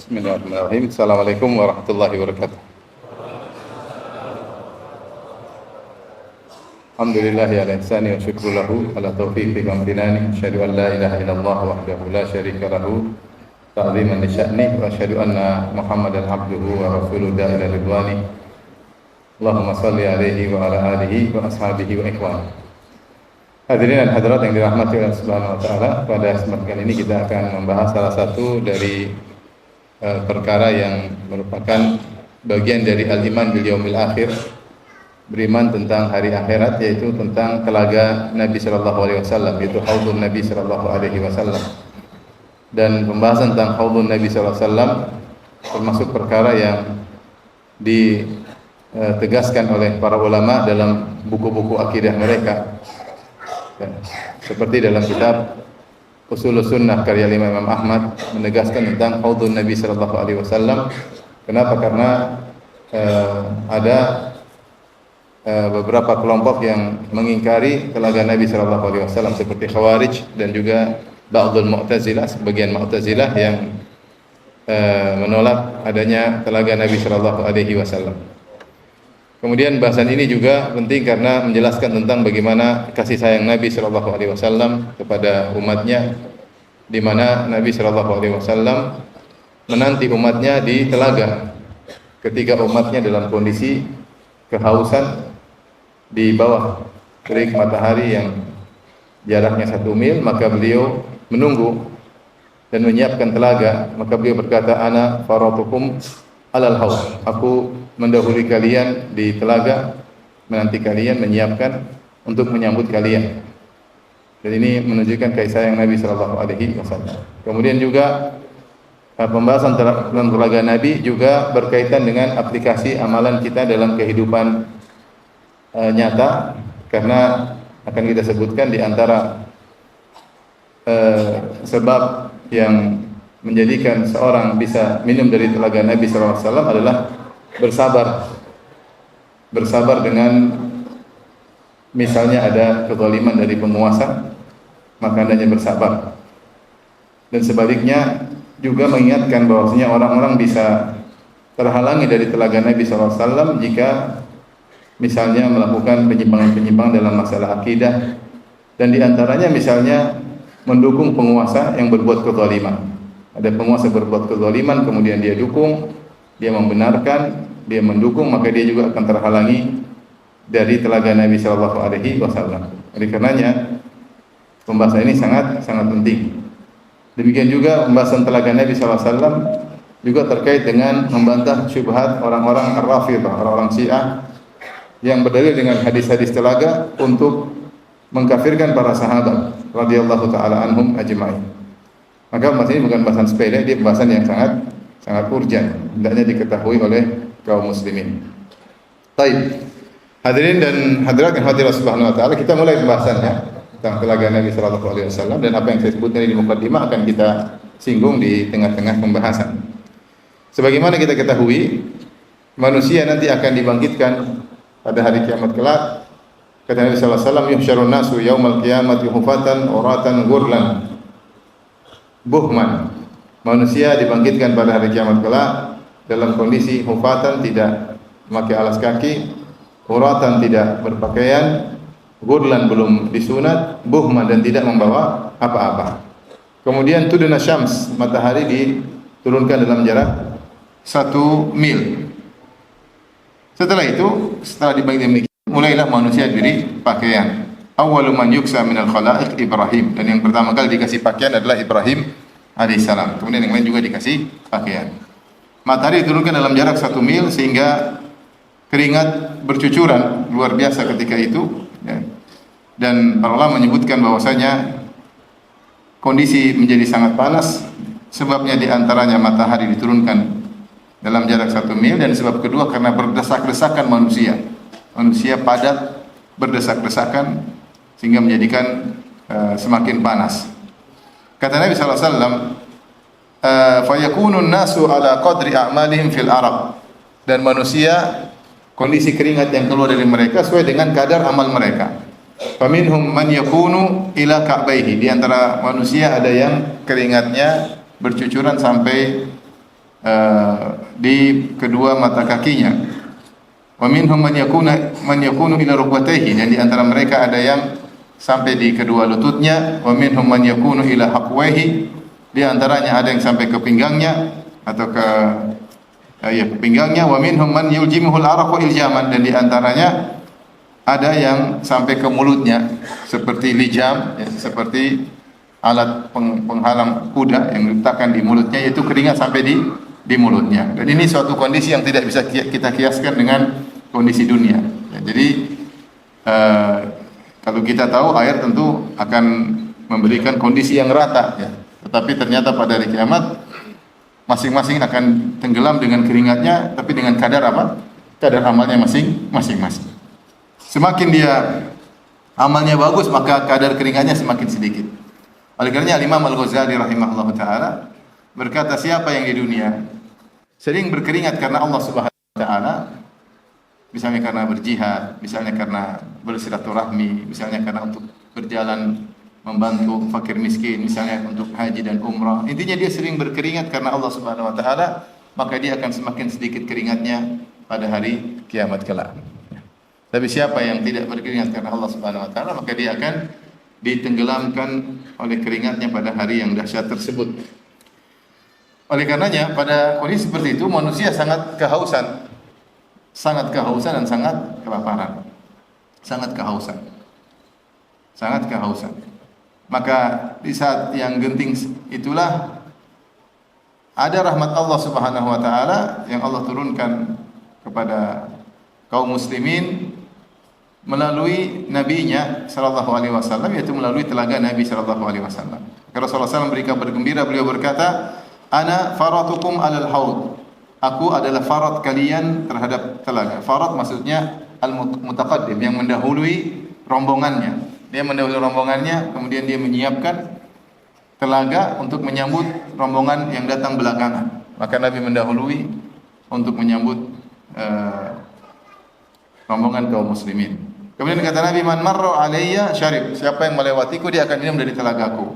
Bismillahirrahmanirrahim. Assalamualaikum warahmatullahi wabarakatuh. Alhamdulillahi ala ihsani wa syukru lahu ala taufiqi wa amtinani. Asyhadu an la ilaha illallah wahdahu la syarika lahu ta'ziman li sya'ni wa asyhadu anna Muhammadan abduhu wa rasuluhu da'ila ridwani. Allahumma salli alaihi wa ala alihi wa ashabihi wa ikhwani. Hadirin dan hadirat yang dirahmati Allah Subhanahu wa taala, pada kesempatan ini kita akan membahas salah satu dari perkara yang merupakan bagian dari al-iman bil yaumil akhir, beriman tentang hari akhirat, yaitu tentang telaga Nabi sallallahu alaihi wasallam, yaitu haudun Nabi sallallahu alaihi wasallam. Dan pembahasan tentang haudun Nabi sallallahu alaihi wasallam termasuk perkara yang ditegaskan oleh para ulama dalam buku-buku akidah mereka. Seperti dalam kitab Ushulus Sunnah karya Imam Ahmad menegaskan tentang haudun Nabi sallallahu alaihi wasallam. Kenapa? Karena ada beberapa kelompok yang mengingkari telaga Nabi sallallahu alaihi wasallam seperti Khawarij dan juga ba'dul Mu'tazilah, sebagian Mu'tazilah yang menolak adanya telaga Nabi sallallahu alaihi wasallam. Kemudian bahasan ini juga penting karena menjelaskan tentang bagaimana kasih sayang Nabi sallallahu alaihi wasallam kepada umatnya, di mana Nabi sallallahu alaihi wasallam menanti umatnya di telaga ketika umatnya dalam kondisi kehausan di bawah terik matahari yang jaraknya 1 mil, maka beliau menunggu dan menyiapkan telaga. Maka beliau berkata, ana faratukum alal haus, aku mendahului kalian di telaga, menanti kalian, menyiapkan untuk menyambut kalian. Dan ini menunjukkan kasih sayang Nabi sallallahu alaihi wasallam. Kemudian juga pembahasan tentang telaga Nabi juga berkaitan dengan aplikasi amalan kita dalam kehidupan nyata, karena akan kita sebutkan di antara sebab yang menjadikan seorang bisa minum dari telaga Nabi sallallahu alaihi wasallam adalah bersabar dengan misalnya ada kezaliman dari penguasa, maka hendaknya bersabar. Dan sebaliknya juga mengingatkan bahwasanya orang-orang bisa terhalangi dari telaga Nabi sallallahu alaihi wasallam jika misalnya melakukan penyimpangan-penyimpangan dalam masalah akidah, dan di antaranya misalnya mendukung penguasa yang berbuat kezaliman. Ada penguasa berbuat kezaliman, kemudian dia dukung, dia membenarkan, dia mendukung, maka dia juga akan terhalangi dari telaga Nabi sallallahu alaihi wasallam. Oleh karenanya pembahasan ini sangat penting. Demikian juga pembahasan telaga Nabi sallallahu alaihi wasallam juga terkait dengan membantah syubhat orang-orang Ar-Rafidhah, orang-orang Syiah yang berdalil dengan hadis-hadis telaga untuk mengkafirkan para sahabat radhiyallahu taala anhum ajma'in. Maka pembahasan ini bukan pembahasan sepele, dia pembahasan yang sangat urgent, hendaknya diketahui oleh kaum muslimin. Baik, hadirin dan hadirat yang hadir subhanahu wa taala, kita mulai pembahasannya tentang telaga Nabi sallallahu alaihi wasallam, dan apa yang saya sebutkan di mukadimah akan kita singgung di tengah-tengah pembahasan. Sebagaimana kita ketahui, manusia nanti akan dibangkitkan pada hari kiamat kelak. Kata Nabi sallallahu alaihi wasallam, yuhsyarun nasu yaumal qiyamati hufatan uratan ghurlan buhman. Manusia dibangkitkan pada hari kiamat kelak dalam kondisi hufatan, tidak memakai alas kaki, uratan, tidak berpakaian, ghurlan, belum disunat, buhman, dan tidak membawa apa-apa. Kemudian tuduna syams, matahari diturunkan dalam jarak 1 mil. Setelah itu, setelah dibangkitkan, mulailah manusia diberi pakaian. Awwalu man yuksa minal khalaiq Ibrahim, dan yang pertama kali dikasih pakaian adalah Ibrahim alaihissalam. Kemudian yang lain juga dikasih pakaian. Matahari diturunkan dalam jarak 1 mil sehingga keringat bercucuran luar biasa ketika itu, ya. Dan para ulama menyebutkan bahwasanya kondisi menjadi sangat panas, sebabnya di antaranya matahari diturunkan dalam jarak 1 mil, dan sebab kedua karena berdesak-desakan manusia. Manusia padat berdesak-desakan sehingga menjadikan semakin panas. Kata Nabi sallallahu alaihi wasallam, fayakunun nasu ala qadri a'malihim fil arab, dan manusia kondisi keringat yang keluar dari mereka sesuai dengan kadar amal mereka. Faminhum man yakunu ila ka'baihi, di antara manusia ada yang keringatnya bercucuran sampai di kedua mata kakinya. Wa minhum man yakunu ila rukbatayhi, dan di antara mereka ada yang sampai di kedua lututnya. Wa minhum man yakunu ila haqwayhi, di antaranya ada yang sampai ke pinggangnya atau ke pinggangnya. Wa minhum man yuljimuhul araqu iljaman, dan di antaranya ada yang sampai ke mulutnya seperti lijam, ya, seperti alat penghalang kuda yang diletakkan di mulutnya, yaitu keringat sampai di mulutnya. Dan ini suatu kondisi yang tidak bisa kita kiaskan dengan kondisi dunia. Ya, jadi kalau kita tahu air tentu akan memberikan kondisi yang rata, ya. Tetapi ternyata pada hari kiamat masing-masing akan tenggelam dengan keringatnya, tapi dengan kadar apa? Kadar amalnya masing-masing. Semakin dia amalnya bagus, maka kadar keringatnya semakin sedikit. Oleh karenanya Imam Al-Ghazali rahimahullah taala berkata, siapa yang di dunia sering berkeringat karena Allah Subhanahu wa taala, misalnya karena berjihad, misalnya karena bersilaturahmi, misalnya karena untuk berjalan membantu fakir miskin, misalnya untuk haji dan umrah. Intinya dia sering berkeringat karena Allah Subhanahu wa taala, maka dia akan semakin sedikit keringatnya pada hari kiamat kelak. Tapi siapa yang tidak berkeringat karena Allah Subhanahu wa taala, maka dia akan ditenggelamkan oleh keringatnya pada hari yang dahsyat tersebut. Oleh karenanya pada kondisi seperti itu manusia sangat kehausan dan sangat kelaparan. Sangat kehausan. Maka di saat yang genting itulah ada rahmat Allah Subhanahu wa taala yang Allah turunkan kepada kaum muslimin melalui nabinya sallallahu alaihi wasallam, yaitu melalui telaga Nabi sallallahu alaihi wasallam. Rasulullah SAW berikan bergembira, beliau berkata, "Ana faratukum alal haud." Aku adalah farat kalian terhadap telaga. Farat maksudnya al-mutaqaddim, yang mendahului rombongannya. Dia mendahului rombongannya, kemudian dia menyiapkan telaga untuk menyambut rombongan yang datang belakangan. Maka Nabi mendahului untuk menyambut rombongan kaum muslimin. Kemudian kata Nabi, "Man marra alayya syarib." Siapa yang melewatiku dia akan minum dari telagaku.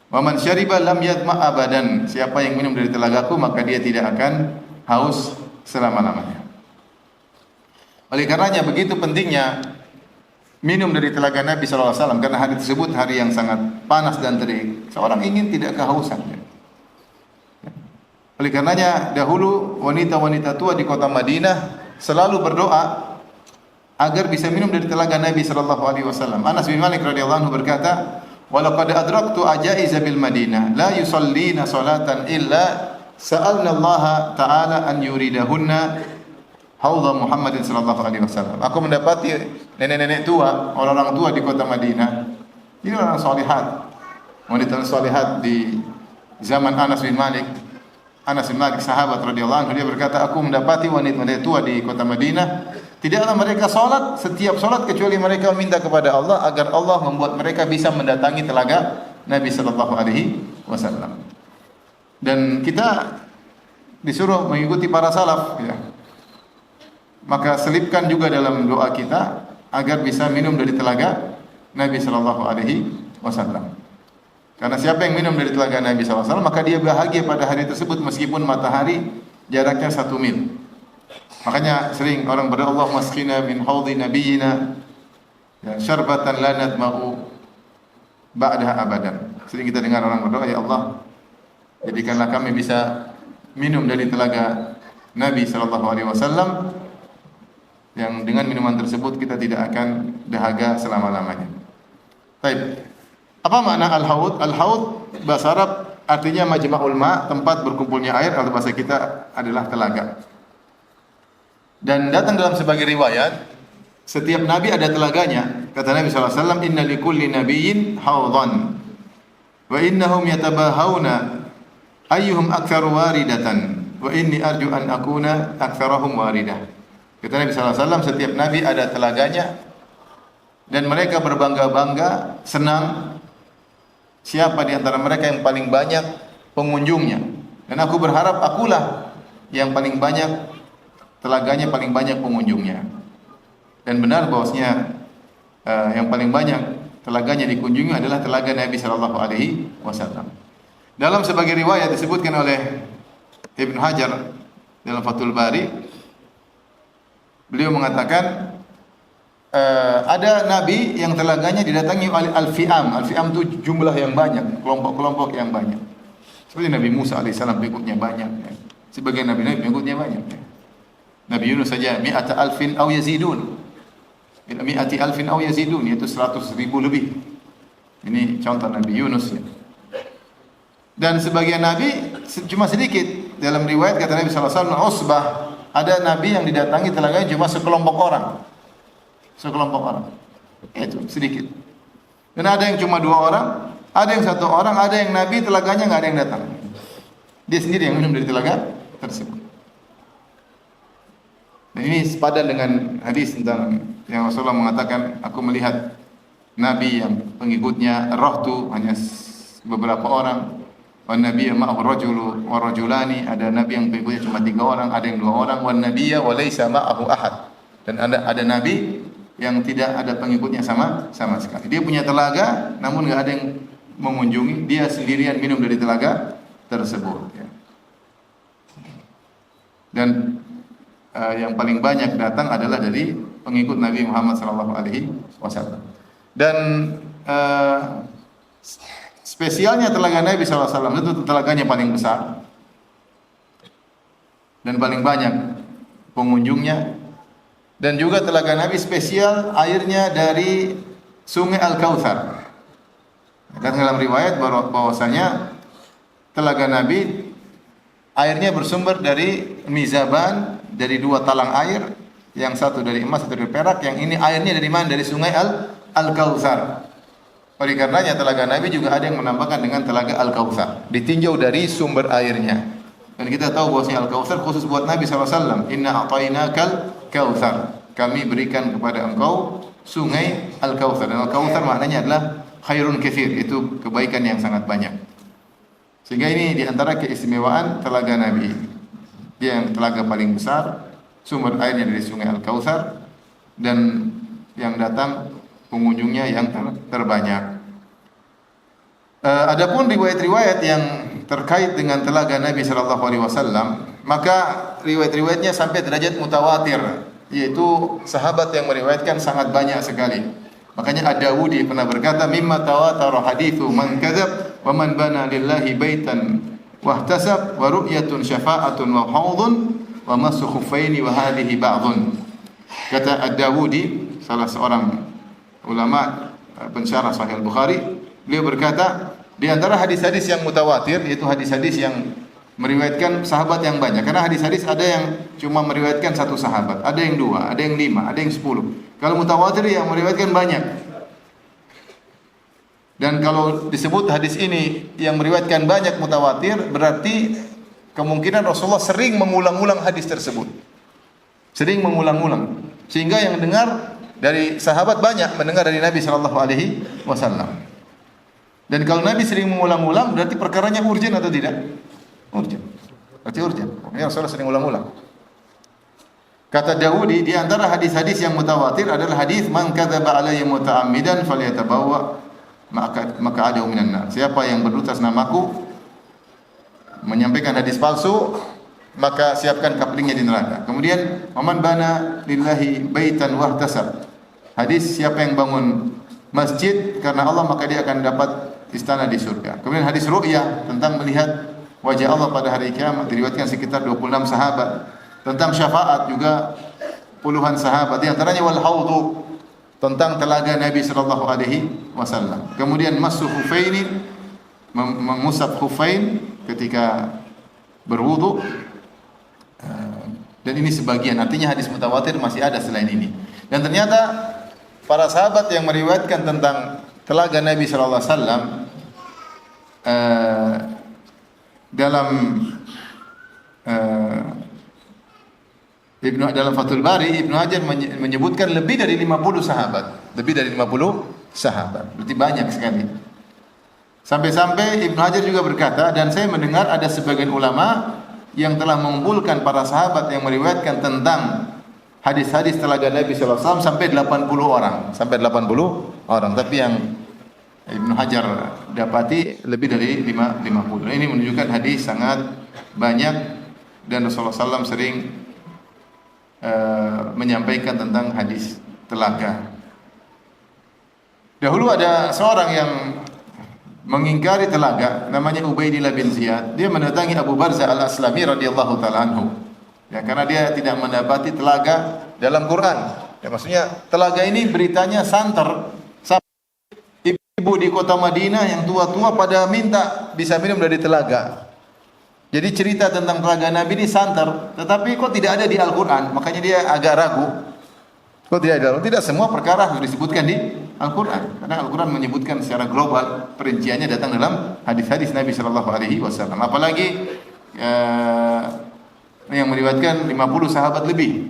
Wa man syariba lam yadma abadan. Siapa yang minum dari telagaku maka dia tidak akan haus selama-lamanya. Oleh karenanya begitu pentingnya minum dari telaga Nabi sallallahu alaihi wasallam, karena hari tersebut hari yang sangat panas dan terik. Seorang ingin tidak kehausan. Oleh karenanya dahulu wanita-wanita tua di kota Madinah selalu berdoa agar bisa minum dari telaga Nabi sallallahu alaihi wasallam. Anas bin Malik radhiyallahu anhu berkata, "Wa laqad adraktu ajaiza bil Madinah la yusallina salatan illa sa'alna Allah ta'ala an yuridahunna haudha Muhammadin sallallahu alaihi wasallam." Aku mendapati nenek-nenek tua, orang-orang tua di kota Madinah. Ini orang salihat. Wanita salihat di zaman Anas bin Malik. Anas bin Malik sahabat radhiyallahu anhu, dia berkata, aku mendapati wanita-wanita tua di kota Madinah, tidaklah mereka salat setiap salat kecuali mereka meminta kepada Allah agar Allah membuat mereka bisa mendatangi telaga Nabi sallallahu alaihi wasallam. Dan kita disuruh mengikuti para salaf, ya. Maka selipkan juga dalam doa kita agar bisa minum dari telaga Nabi sallallahu alaihi wasallam. Karena siapa yang minum dari telaga Nabi sallallahu alaihi wasallam maka dia bahagia pada hari tersebut meskipun matahari jaraknya 1 mil. Makanya sering orang berdoa, Allahumma asqina min haudhi nabiyyina ya syarbatan la nadma'u ba'daha abadan. Sering kita dengar orang berdoa, ya Allah, jadikanlah kami bisa minum dari telaga Nabi sallallahu alaihi wasallam yang dengan minuman tersebut kita tidak akan dahaga selama-lamanya. Baik. Apa makna al-haud? Al-haud bahasa Arab artinya majma'ul ma', tempat berkumpulnya air, atau bahasa kita adalah telaga. Dan datang dalam sebagai riwayat, setiap nabi ada telaganya. Kata Nabi sallallahu alaihi wasallam, "Inna likulli nabiyyin haudhan wa innahum yatabahawna ayyuhum aktsaru waridatan wa inni arju an akuna aktsarahum waridah." Kata Nabi sallallahu alaihi wasallam, setiap nabi ada telaganya dan mereka berbangga-bangga, senang siapa di antara mereka yang paling banyak pengunjungnya. Dan aku berharap akulah yang paling banyak telaganya, paling banyak pengunjungnya. Dan benar bahwasanya yang paling banyak telaganya dikunjungi adalah telaga Nabi sallallahu alaihi wasallam. Dalam sebagai riwayat disebutkan oleh Ibnu Hajar dalam Fathul Bari, beliau mengatakan ada nabi yang telaganya didatangi oleh al-fi'am. Al-fi'am itu jumlah yang banyak, kelompok-kelompok yang banyak. Seperti Nabi Musa alaihissalam pengikutnya banyak. Ya. Sebagian nabi-nabi pengikutnya banyak. Ya. Nabi Yunus saja mi'ata alfin aw yazidun. Mi'ati alfin aw yazidun, yaitu 100.000 lebih. Ini contoh Nabi Yunus ya. Dan sebagian nabi cuma sedikit. Dalam riwayat kata Nabi sallallahu alaihi wasallam, usbah, ada nabi yang didatangi telaganya cuma sekelompok orang. Sekelompok orang. Itu sedikit. Dan ada yang cuma 2 orang, ada yang 1 orang, ada yang nabi telaganya enggak ada yang datang. Dia sendiri yang minum dari telaga tersebut. Dan ini sepadan dengan hadis tentang yang Rasulullah mengatakan, aku melihat nabi yang pengikutnya roh tu hanya beberapa orang. Wan nabiyya ma'ahu rajulu wa rajulani, ada nabi yang pengikutnya cuma 3 orang, ada yang 2 orang. Wan nabiyya wa laisa ma'ahu ahad. Dan ada nabi yang tidak ada pengikutnya sama sekali. Dia punya telaga namun enggak ada yang mengunjungi, dia sendirian minum dari telaga tersebut ya. Dan yang paling banyak datang adalah dari pengikut Nabi Muhammad sallallahu alaihi wasallam. Dan spesialnya telaga Nabi sallallahu alaihi wasallam itu telaganya paling besar dan paling banyak pengunjungnya. Dan juga telaga Nabi spesial airnya dari Sungai Al-Kautsar. Dan dalam riwayat bahwasanya telaga Nabi airnya bersumber dari mizaban, dari 2 talang air, yang satu dari emas, satu dari perak. Yang ini airnya dari mana? Dari Sungai Al-Kautsar. Oleh karenanya telaga Nabi juga ada yang menambahkan dengan telaga Al-Kautsar, ditinjau dari sumber airnya. Dan kita tahu bahwasanya Al-Kautsar khusus buat Nabi sallallahu alaihi wasallam. Inna a'tainakal kautsar. Kami berikan kepada engkau sungai Al-Kautsar. Dan Al-Kautsar maknanya adalah khairun katsir, itu kebaikan yang sangat banyak. Sehingga ini di antara keistimewaan telaga Nabi. Dia yang telaga paling besar, sumber airnya dari Sungai Al-Kautsar, dan yang datang pengunjungnya yang terbanyak. Adapun riwayat-riwayat yang terkait dengan telaga Nabi sallallahu alaihi wasallam, maka riwayat-riwayatnya sampai derajat mutawatir, yaitu sahabat yang meriwayatkan sangat banyak sekali. Makanya Ad-Dawudi pernah berkata, mimma tawatara hadithu man kadzab wa man bana lillahi baitan wahtasab wa ru'yatun syafa'atun wa haudun wa masu khuffaini wa hadhihi ba'dun. Kata Ad-Dawudi, salah seorang ulama pensyarah Sahih Al-Bukhari, beliau berkata, di antara hadis-hadis yang mutawatir, yaitu hadis-hadis yang meriwayatkan sahabat yang banyak. Karena hadis-hadis ada yang cuma meriwayatkan 1 sahabat, ada yang 2, ada yang 5, ada yang 10. Kalau mutawatir yang meriwayatkan banyak. Dan kalau disebut hadis ini yang meriwayatkan banyak mutawatir, berarti kemungkinan Rasulullah sering mengulang-ulang hadis tersebut. Sering mengulang-ulang. Sehingga yang dengar dari sahabat banyak mendengar dari Nabi sallallahu alaihi wasallam. Dan kalau Nabi sering mengulang-ulang, berarti perkaranya urgen atau tidak? Urgen. Berarti urgen. Ya, Rasulullah sering ulang-ulang. Kata Dawudi, di antara hadis-hadis yang mutawatir adalah hadis man kadzaba alayya muta'ammidan falyatabawwa maq'adahu minan nar. Siapa yang berdusta atas namaku, menyampaikan hadis palsu, maka siapkan kaplingnya di neraka. Kemudian, "Waman bana lillahi baitan wahtasab." Hadis siapa yang bangun masjid karena Allah, maka dia akan dapat istana di surga. Kemudian hadis ru'yah tentang melihat wajah Allah pada hari kiamat, diriwayatkan sekitar 26 sahabat. Tentang syafaat juga puluhan sahabat. Di antaranya wal haudhu, tentang telaga Nabi sallallahu alaihi wasallam. Kemudian masu khuffaini, mengusap khuffain ketika berwudu. Dan ini sebagian, artinya hadis mutawatir masih ada selain ini. Dan ternyata para sahabat yang meriwayatkan tentang telaga Nabi sallallahu alaihi wasallam dalam dalam Fathul Bari, Ibnu Hajar menyebutkan lebih dari 50 sahabat. Lebih dari 50 sahabat. Berarti banyak sekali. Sampai-sampai Ibnu Hajar juga berkata, dan saya mendengar ada sebagian ulama yang telah mengumpulkan para sahabat yang meriwayatkan tentang hadis-hadis telaga Nabi sallallahu alaihi wasallam sampai 80 orang. Sampai 80 orang. Tapi yang Ibnu Hajar dapati lebih dari 50. Ini menunjukkan hadis sangat banyak dan Rasulullah SAW sering menyampaikan tentang hadis telaga. Dahulu ada seorang yang mengingkari telaga, namanya Ubaidillah bin Ziyad. Dia mendatangi Abu Barzah al-Aslami radhiyallahu taala anhu. Ya, karena dia tidak mendapati telaga dalam Quran. Ya, maksudnya telaga ini beritanya santer. Ibu di kota Madinah yang tua-tua pada minta bisa minum dari telaga. Jadi cerita tentang telaga Nabi ini santer, tetapi kok tidak ada di Al-Quran. Makanya dia agak ragu. Kok tidak ada? Tidak semua perkara harus disebutkan di Al-Quran. Karena Al-Quran menyebutkan secara global, perinciannya datang dalam hadis-hadis Nabi Sallallahu Alaihi Wasallam. Apalagi yang meriwayatkan 50 sahabat lebih.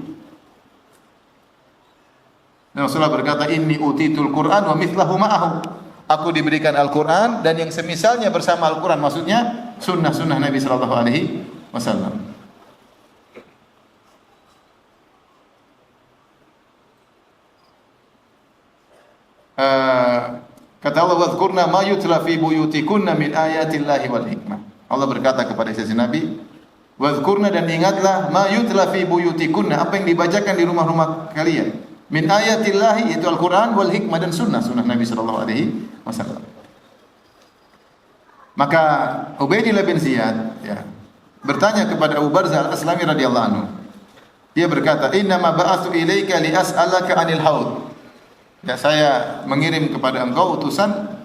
Dan Rasulullah berkata, Inni utitul Quran wa mithlahu ma'ahu. Aku diberikan Al-Quran dan yang semisalnya bersama Al-Quran. Maksudnya sunnah-sunnah Nabi Sallallahu Alaihi Wasallam. Kata Allah, "Wadhkurna ma yutla fi buyutikunna min ayatillahi wal hikmah." Allah berkata kepada istri Nabi, "Wadhkurna," dan ingatlah, "ma yutla fi buyutikunna," apa yang dibacakan di rumah-rumah kalian. Min ayatillahi, itu Al-Quran, wal hikmah, dan sunnah Nabi Sallallahu Alaihi Wasallam. Maka Ubaidillah bin Ziyad bertanya kepada Abu Barzah al-Aslami radhiyallahu anhu. Dia berkata, "Inna ma ba'athu ilaika li as'alaka 'anil haud." Ya, saya mengirim kepada engkau utusan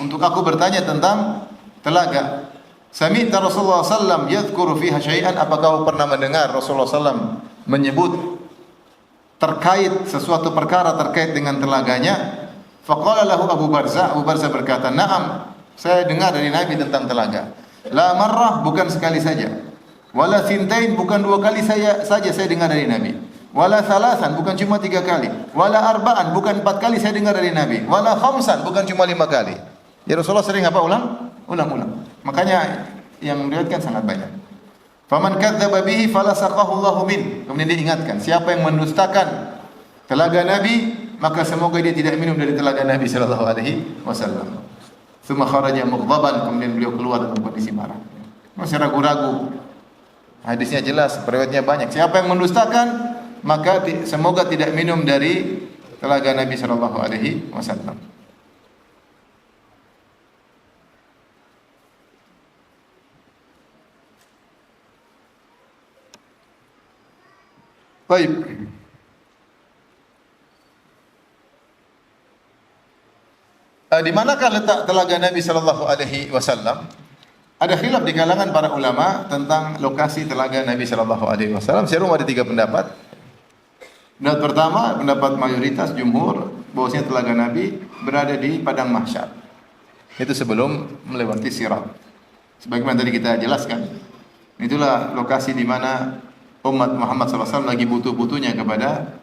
untuk aku bertanya tentang telaga. Sami'ta Rasulullah sallam yadhkuru fiha syai'an, apakah kau pernah mendengar Rasulullah sallam menyebut terkait sesuatu perkara terkait dengan telaganya? Faqala lahu Abu Barzah berkata, "Na'am, saya dengar dari Nabi tentang telaga. La marrah, bukan sekali saja. Wala thintain, bukan 2 kali saja saya dengar dari Nabi. Wala thalathan, bukan cuma 3 kali. Wala arba'an, bukan 4 kali saya dengar dari Nabi. Wala khamsan, bukan cuma 5 kali." Ya, Rasulullah sering apa? Ulang. Makanya yang meriwayatkan sangat banyak. Faman kadzdzaba bihi falasaqahu Allahu min. Kemudian diingatkan, siapa yang mendustakan telaga Nabi, maka semoga dia tidak minum dari telaga Nabi sallallahu alaihi wasallam. Tsumma kharaja mughdaban, kemudian beliau keluar dalam kondisi marah. Masih ragu-ragu. Hadisnya jelas, riwayatnya banyak. Siapa yang mendustakan, maka semoga tidak minum dari telaga Nabi sallallahu alaihi wasallam. Baik. Di manakah letak telaga Nabi sallallahu alaihi wasallam? Ada khilaf di kalangan para ulama tentang lokasi telaga Nabi sallallahu alaihi wasallam. Secara umum ada 3 pendapat. Pendapat pertama, pendapat mayoritas jumhur, bahwasanya telaga Nabi berada di padang mahsyar. Itu sebelum melewati Sirat. Sebagaimana tadi kita jelaskan, itulah lokasi di mana umat Muhammad SAW lagi butuh-butuhnya kepada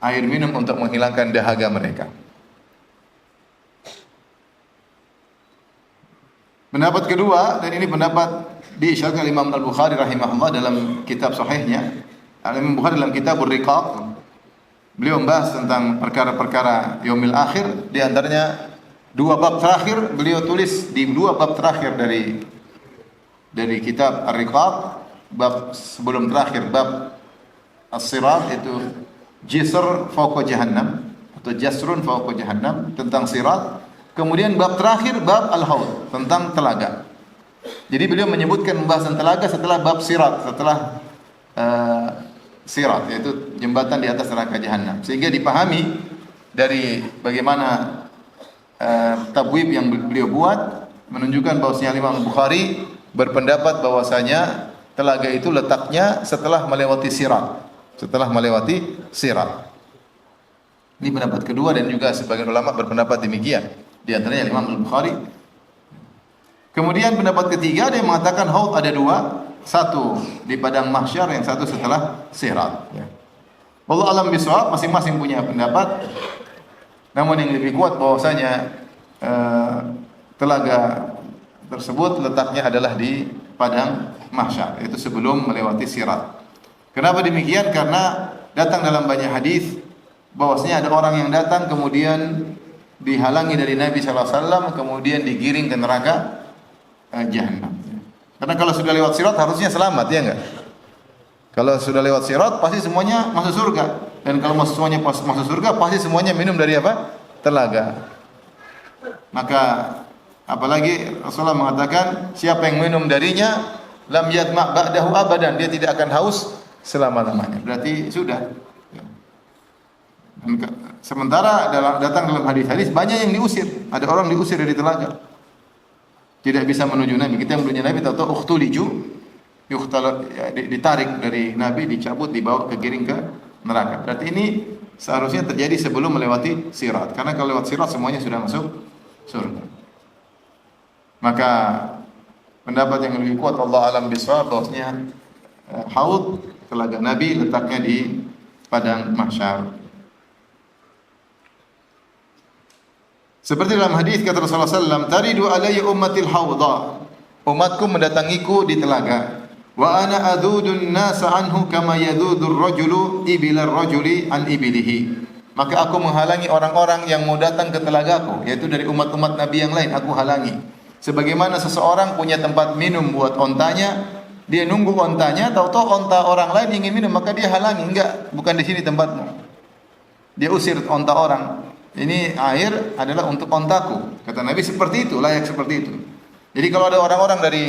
air minum untuk menghilangkan dahaga mereka. Pendapat kedua, dan ini pendapat diisyaratkan Imam Al-Bukhari rahimahullah dalam kitab sahihnya. Imam Bukhari dalam kitab Ar-Riqaq, beliau membahas tentang perkara-perkara yaumil akhir. Di antaranya 2 bab terakhir, beliau tulis di 2 bab terakhir dari kitab Ar-Riqaq. Bab sebelum terakhir, bab As-Sirat, itu Jisr fawqa Jahannam atau Jasrun fawqa Jahannam, tentang Sirat. Kemudian bab terakhir, bab Al-Haud, tentang telaga. Jadi beliau menyebutkan pembahasan telaga setelah bab Sirat, setelah Sirat, yaitu jembatan di atas neraka Jahannam. Sehingga dipahami dari bagaimana tabwib yang beliau buat menunjukkan bahwasanya Imam Bukhari berpendapat bahwasanya telaga itu letaknya setelah melewati Sirat. Setelah melewati Sirat. Ini pendapat kedua, dan juga sebagian ulama berpendapat demikian. Di antaranya Imam Al-Bukhari. Kemudian pendapat ketiga, dia mengatakan haud ada 2, satu di padang mahsyar, yang satu setelah Sirat. Wallahu alam bisawab, masing-masing punya pendapat. Namun yang lebih kuat bahwasanya telaga tersebut letaknya adalah di padang mahsyar, itu sebelum melewati Sirat. Kenapa demikian? Karena datang dalam banyak hadis bahwasanya ada orang yang datang kemudian dihalangi dari Nabi sallallahu alaihi wasallam, kemudian digiring ke neraka Jahannam. Karena kalau sudah lewat Sirat harusnya selamat, ya enggak? Kalau sudah lewat sirat pasti semuanya masuk surga. Dan kalau semuanya masuk surga pasti semuanya minum dari apa? Telaga. Maka apalagi Rasulullah mengatakan siapa yang minum darinya lam yatma' ba'dahu abadan, dia tidak akan haus selama-lamanya. Berarti sudah. Sementara datang dalam hadis-hadis banyak yang diusir. Ada orang diusir dari telaga. Tidak bisa menuju Nabi. Kita yang menuju Nabi tahu ukhtuliju, ditarik dari Nabi, dicabut, dibawa kegiring ke neraka. Berarti ini seharusnya terjadi sebelum melewati sirat. Karena kalau lewat sirat semuanya sudah masuk surga. Maka pendapat yang lebih kuat Allah alam bisawab bahwasanya haud telaga Nabi letaknya di padang mahsyar. Seperti dalam hadis kata Rasulullah sallallahu alaihi wasallam, "Taridu alayya ummatil hawda." Umatku mendatangiku di telaga. Wa ana adudun nasa anhu kama yadudur rajulu ibilar rajuli an ibilihi. Maka aku menghalangi orang-orang yang mau datang ke telagaku, yaitu dari umat-umat Nabi yang lain, aku halangi. Sebagaimana seseorang punya tempat minum buat ontanya, dia nunggu ontanya, tahu-tahu onta orang lain ingin minum, maka dia halangi, enggak, bukan di sini tempatmu. Dia usir onta orang. Ini air adalah untuk ontaku. Kata Nabi seperti itu, layak seperti itu. Jadi kalau ada orang-orang dari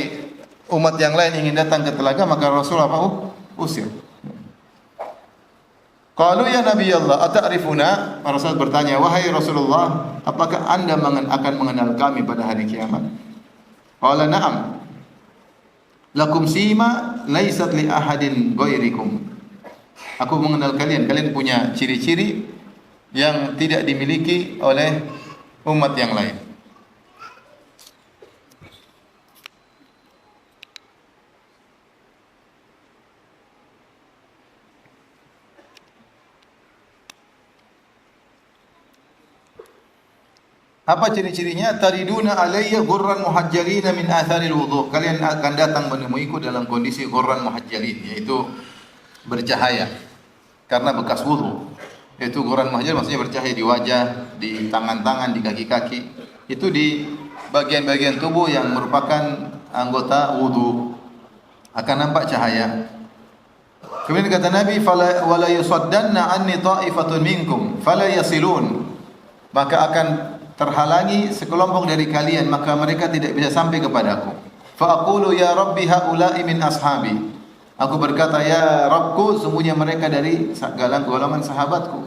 umat yang lain ingin datang ke telaga, maka Rasul apa? Usir. Qalu ya Nabi Allah, ata'rifuna? Para sahabat bertanya, wahai Rasulullah, apakah Anda akan mengenal kami pada hari kiamat? Qala na'am. Lakum sima laisat li ahadin ghairikum. Aku mengenal kalian, kalian punya ciri-ciri yang tidak dimiliki oleh umat yang lain. Apa ciri-cirinya? Tariduna alayya ghurran muhajjalin min atharil wudu. Kalian akan datang menemuiku dalam kondisi ghurran muhajjalin, yaitu bercahaya karena bekas wudu. Yaitu ghurran muhajjalin maksudnya bercahaya di wajah, di tangan-tangan, di kaki-kaki. Itu di bagian-bagian tubuh yang merupakan anggota wudu akan nampak cahaya. Kemudian kata Nabi, "Fala wala yusaddanna anni ta'ifatun minkum fala yasilun." Maka akan terhalangi sekelompok dari kalian, maka mereka tidak bisa sampai kepadaku. Fa aqulu ya rabbi haula'i min ashabi. Aku berkata, ya Rabbku, sungguhnya mereka dari golongan sahabatku.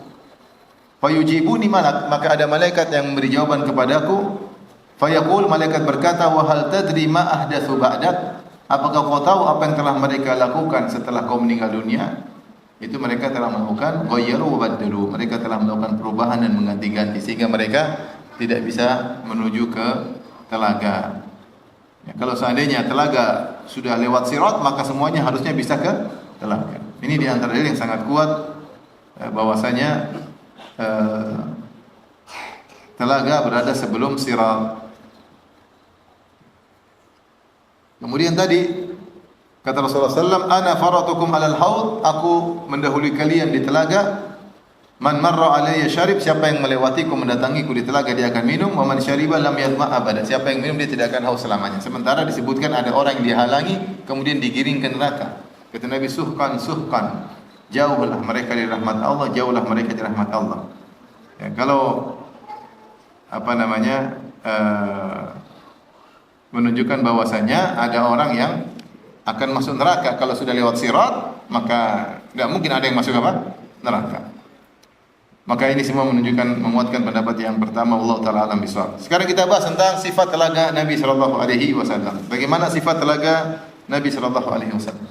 Fa yujibuni malak, maka ada malaikat yang memberi jawaban kepadaku. Fa yaqul, malaikat berkata, wa hal tadri ma ahdatsu ba'dak? Apakah kau tahu apa yang telah mereka lakukan setelah kau meninggal dunia? Itu mereka telah melakukan ghayyaru wa baddalu. Mereka telah melakukan perubahan dan mengganti-ganti sehingga mereka tidak bisa menuju ke telaga. Ya, kalau seandainya telaga sudah lewat sirat, maka semuanya harusnya bisa ke telaga. Ini di antara dalil yang sangat kuat bahwasanya telaga berada sebelum sirat. Kemudian tadi kata Rasulullah SAW, ana faratukum alal haud, aku mendahului kalian di telaga. Man marra alayya syarib, siapa yang melewatiku mendatangiku di telaga dia akan minum. Wa man syariba lam yadma abada, siapa yang minum dia tidak akan haus selamanya. Sementara disebutkan ada orang yang dihalangi kemudian digiring ke neraka. Kata Nabi, suhkan suhkan, jauhlah mereka dari rahmat Allah, jauhlah mereka dari rahmat Allah. Ya, kalau apa namanya menunjukkan bahwasanya ada orang yang akan masuk neraka kalau sudah lewat sirat, maka tidak mungkin ada yang masuk apa? Neraka. Maka ini semua menunjukkan, menguatkan pendapat yang pertama, Allah Ta'ala alam bisawab. Sekarang kita bahas tentang sifat telaga Nabi Sallallahu Alaihi Wasallam. Bagaimana sifat telaga Nabi Sallallahu Alaihi Wasallam?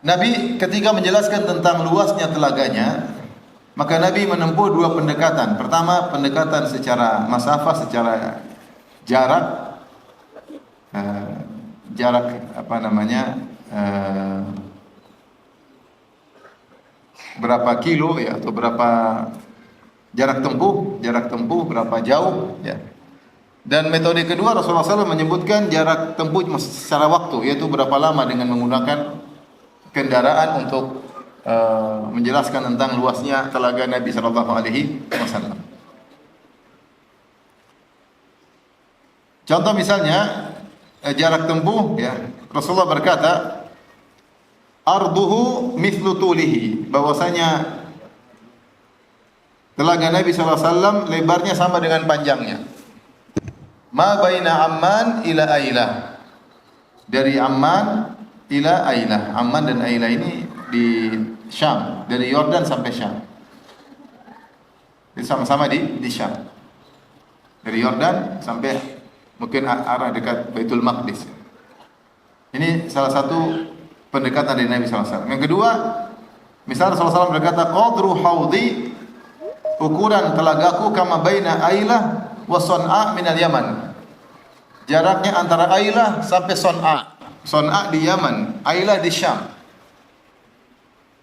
Nabi ketika menjelaskan tentang luasnya telaganya, maka Nabi menempuh dua pendekatan. Pertama, pendekatan secara masafah, secara jarak, berapa kilo ya, atau berapa jarak tempuh berapa jauh ya. Dan metode kedua Rasulullah SAW menyebutkan jarak tempuh secara waktu, yaitu berapa lama dengan menggunakan kendaraan untuk menjelaskan tentang luasnya telaga Nabi Sallallahu Alaihi Wasallam. Contoh misalnya jarak tempuh ya, Rasulullah berkata, arduhu mithlu tulihi, bahwasanya telaga Nabi SAW lebarnya sama dengan panjangnya. Ma baina Amman ila Ailah, dari Amman ila Ailah. Amman dan Ailah ini di Syam, dari Yordan sampai Syam. Sama-sama di Syam. Dari Yordan sampai mungkin arah dekat Baitul Maqdis. Ini salah satu pendekatan dari Nabi SAW. Yang kedua, misalnya Rasulullah SAW berkata, qadru haudi, ukuran telagaku kama baina Ailah wa Son'a minal Yaman. Jaraknya antara Ailah sampai Son'a. Son'a di Yaman, Ailah di Syam.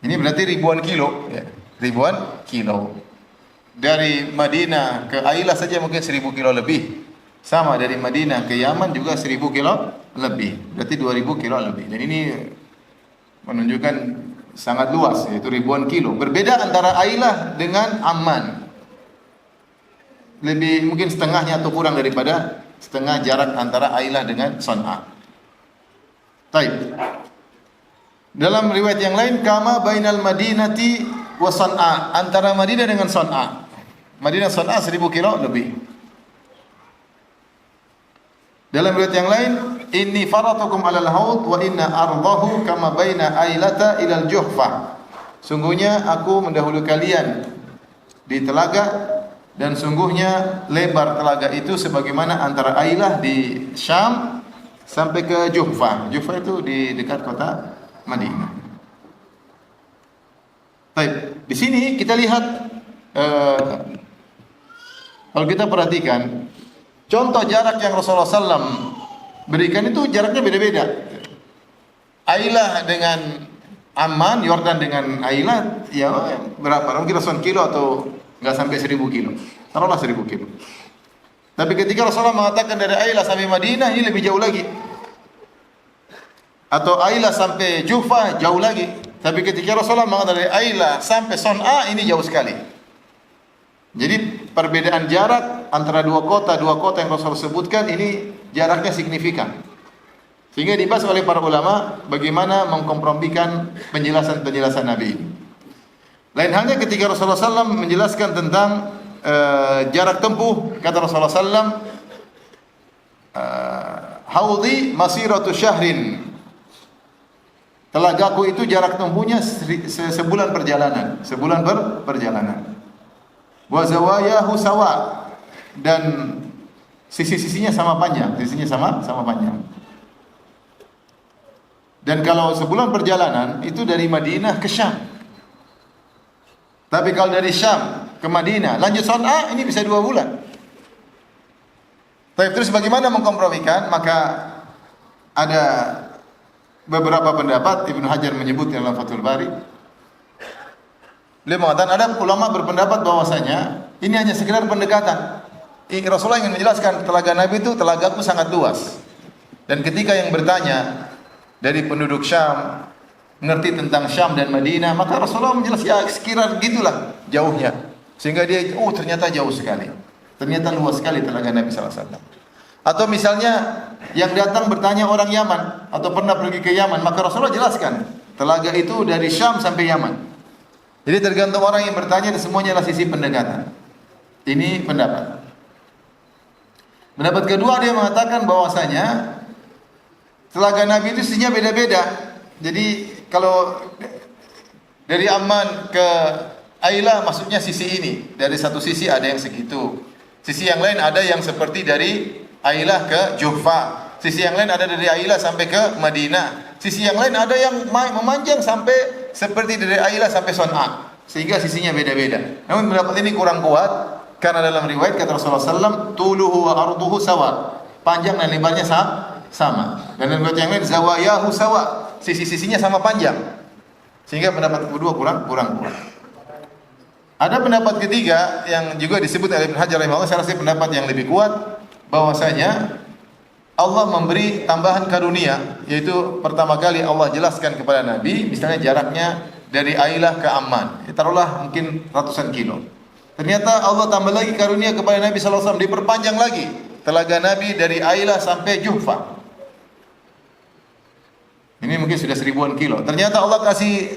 Ini berarti ribuan kilo, ya. Ribuan kilo. Dari Madinah ke Ailah saja mungkin 1000 kilo lebih. Sama dari Madinah ke Yaman juga 1000 kilo lebih. Berarti 2000 kilo lebih. Dan ini menunjukkan sangat luas, yaitu ribuan kilo. Berbeda antara Ailah dengan Amman. Lebih mungkin setengahnya atau kurang daripada setengah jarak antara Ailah dengan Son'a. Baik. Dalam riwayat yang lain, kama bainal Madinati wa Son'a, antara Madinah dengan Son'a. Madinah Son'a 1000 kilo lebih. Dalam riwayat yang lain, inni faratukum 'alal haud wa inna ardahu kama baina Ailata ilal Juhfah. Sungguhnya aku mendahului kalian di telaga, dan sungguhnya lebar telaga itu sebagaimana antara Ailah di Syam sampai ke Juhfah. Juhfah itu di dekat kota Madinah. Baik, di sini kita lihat kalau kita perhatikan contoh jarak yang Rasulullah SAW berikan itu jaraknya beda-beda. Ailah dengan Amman, Yordan dengan Ailah, ya berapa? Mungkin ratusan kilo atau enggak sampai 1000 kilo. Taruhlah 1000 kilo. Tapi ketika Rasulullah mengatakan dari Ailah sampai Madinah, ini lebih jauh lagi. Atau Ailah sampai Juhfah, jauh lagi. Tapi ketika Rasulullah mengatakan dari Ailah sampai Son'a, ini jauh sekali. Jadi perbedaan jarak antara dua kota yang Rasulullah sebutkan ini jaraknya signifikan. Sehingga dibahas oleh para ulama bagaimana mengkompromikan penjelasan Nabi ini. Lain halnya ketika Rasulullah SAW menjelaskan tentang jarak tempuh, kata Rasulullah SAW, haudhi masiratu syahrin. Telagaku itu jarak tempuhnya sebulan perjalanan, perjalanan. Wa zawayahu sawa, dan sisi-sisinya sama panjang, sama panjang. Dan kalau sebulan perjalanan itu dari Madinah ke Syam. Tapi kalau dari Syam ke Madinah lanjut Son'a, ini bisa 2 bulan. Tapi terus bagaimana mengkompromikan? Maka ada beberapa pendapat, Ibnu Hajar menyebut dalam Fathul Bari. Beliau mengatakan ada ulama berpendapat bahwasanya ini hanya sekedar pendekatan. Rasulullah ingin menjelaskan telaga Nabi itu telagaku sangat luas. Dan ketika yang bertanya dari penduduk Syam mengerti tentang Syam dan Madinah, maka Rasulullah menjelaskan ya sekira gitulah jauhnya. Sehingga dia ternyata jauh sekali. Ternyata luas sekali telaga Nabi sallallahu alaihi wasallam. Atau misalnya yang datang bertanya orang Yaman atau pernah pergi ke Yaman, maka Rasulullah jelaskan telaga itu dari Syam sampai Yaman. Jadi tergantung orang yang bertanya, dan semuanya adalah sisi pendekatan. Ini pendapat. Pendapat kedua, dia mengatakan bahwasanya telaga Nabi itu sisinya beda-beda. Jadi kalau dari Amman ke Ailah maksudnya sisi ini. Dari satu sisi ada yang segitu. Sisi yang lain ada yang seperti dari Ailah ke Juhfah. Sisi yang lain ada dari Ailah sampai ke Madinah. Sisi yang lain ada yang memanjang sampai seperti dari Ailah sampai Son'a. Sehingga sisinya beda-beda. Namun pendapat ini kurang kuat karena dalam riwayat kata Rasulullah SAW, tuluhu wa arduhu sawa. Panjang dan lebarnya sama. Dan dalam riwayat yang lain, zawayahu sawa. Sisi-sisinya sama panjang. Sehingga pendapat kedua kurang kuat. Ada pendapat ketiga yang juga disebut oleh Ibnu Hajar rahimahullah, saya rasa pendapat yang lebih kuat, bahwasanya Allah memberi tambahan karunia, yaitu pertama kali Allah jelaskan kepada Nabi, misalnya jaraknya dari Ailah ke Amman, taruhlah mungkin ratusan kilo. Ternyata Allah tambah lagi karunia kepada Nabi sallallahu alaihi wasallam, diperpanjang lagi telaga Nabi dari Ailah sampai Juhfah. Ini mungkin sudah 1000-an kilo. Ternyata Allah kasih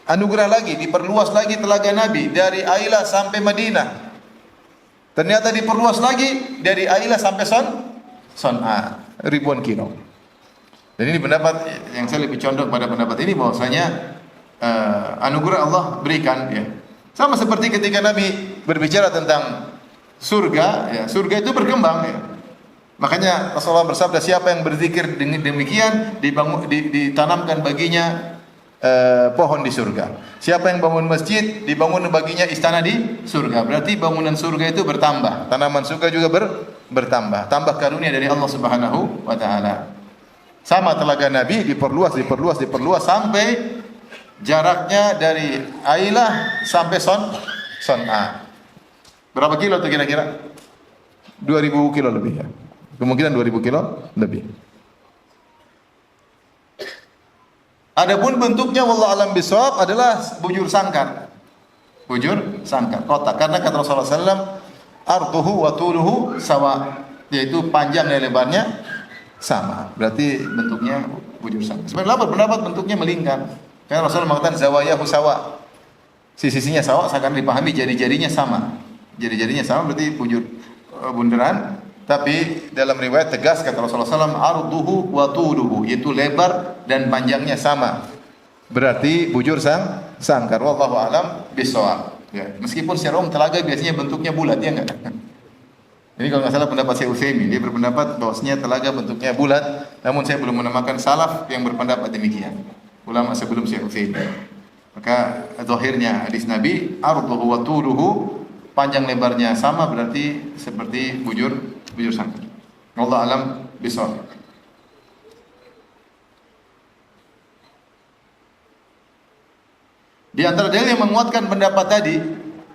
anugerah lagi, diperluas lagi telaga Nabi dari Ailah sampai Madinah. Ternyata diperluas lagi dari Ailah sampai Son'a, ribuan kilo. Dan ini pendapat yang saya lebih condong pada pendapat ini bahwasanya anugerah Allah berikan ya. Sama seperti ketika Nabi berbicara tentang surga, ya, surga itu berkembang ya. Makanya Rasulullah bersabda, siapa yang berzikir demikian ditanamkan baginya pohon di surga. Siapa yang bangun masjid dibangun baginya istana di surga. Berarti bangunan surga itu bertambah, tanaman surga juga bertambah. Tambah karunia dari Allah Subhanahu wa taala. Sama telaga Nabi diperluas sampai jaraknya dari Ailah sampai Son'a. Berapa kilo itu kira-kira? 2000 kilo lebih ya. Kemungkinan 2000 kilo lebih. Adapun bentuknya wallahu alam bisawab adalah bujur sangkar. Bujur sangkar, kotak. Karena kata Rasulullah SAW, arduhu wa tuluhu sawa, yaitu panjang dan lebarnya sama. Berarti bentuknya bujur sangkar. Sebenarnya berpendapat bentuknya melingkar. Karena Rasulullah mengatakan zawayahu sawa. Sisi-sisinya sawa, seakan dipahami jari-jarinya sama. Jari-jarinya sama berarti bujur bundaran. Tapi dalam riwayat tegas kata Rasulullah SAW, arduhu wa tuluhu, yaitu lebar dan panjangnya sama. Berarti bujur sangkar. Wallahu alam bisawab. Ya. Meskipun secara umum telaga biasanya bentuknya bulat, ya enggak? Ini kalau nggak salah pendapat Syekh Utsaimin, dia berpendapat bahwasanya telaga bentuknya bulat. Namun saya belum menemukan salaf yang berpendapat demikian. Ulama sebelum Syekh Utsaimin. Maka zahirnya hadis Nabi, arduhu wa tuluhu, panjang lebarnya sama, berarti seperti bujur sangkar. Allah alam bisawab. Di antara dalil yang menguatkan pendapat tadi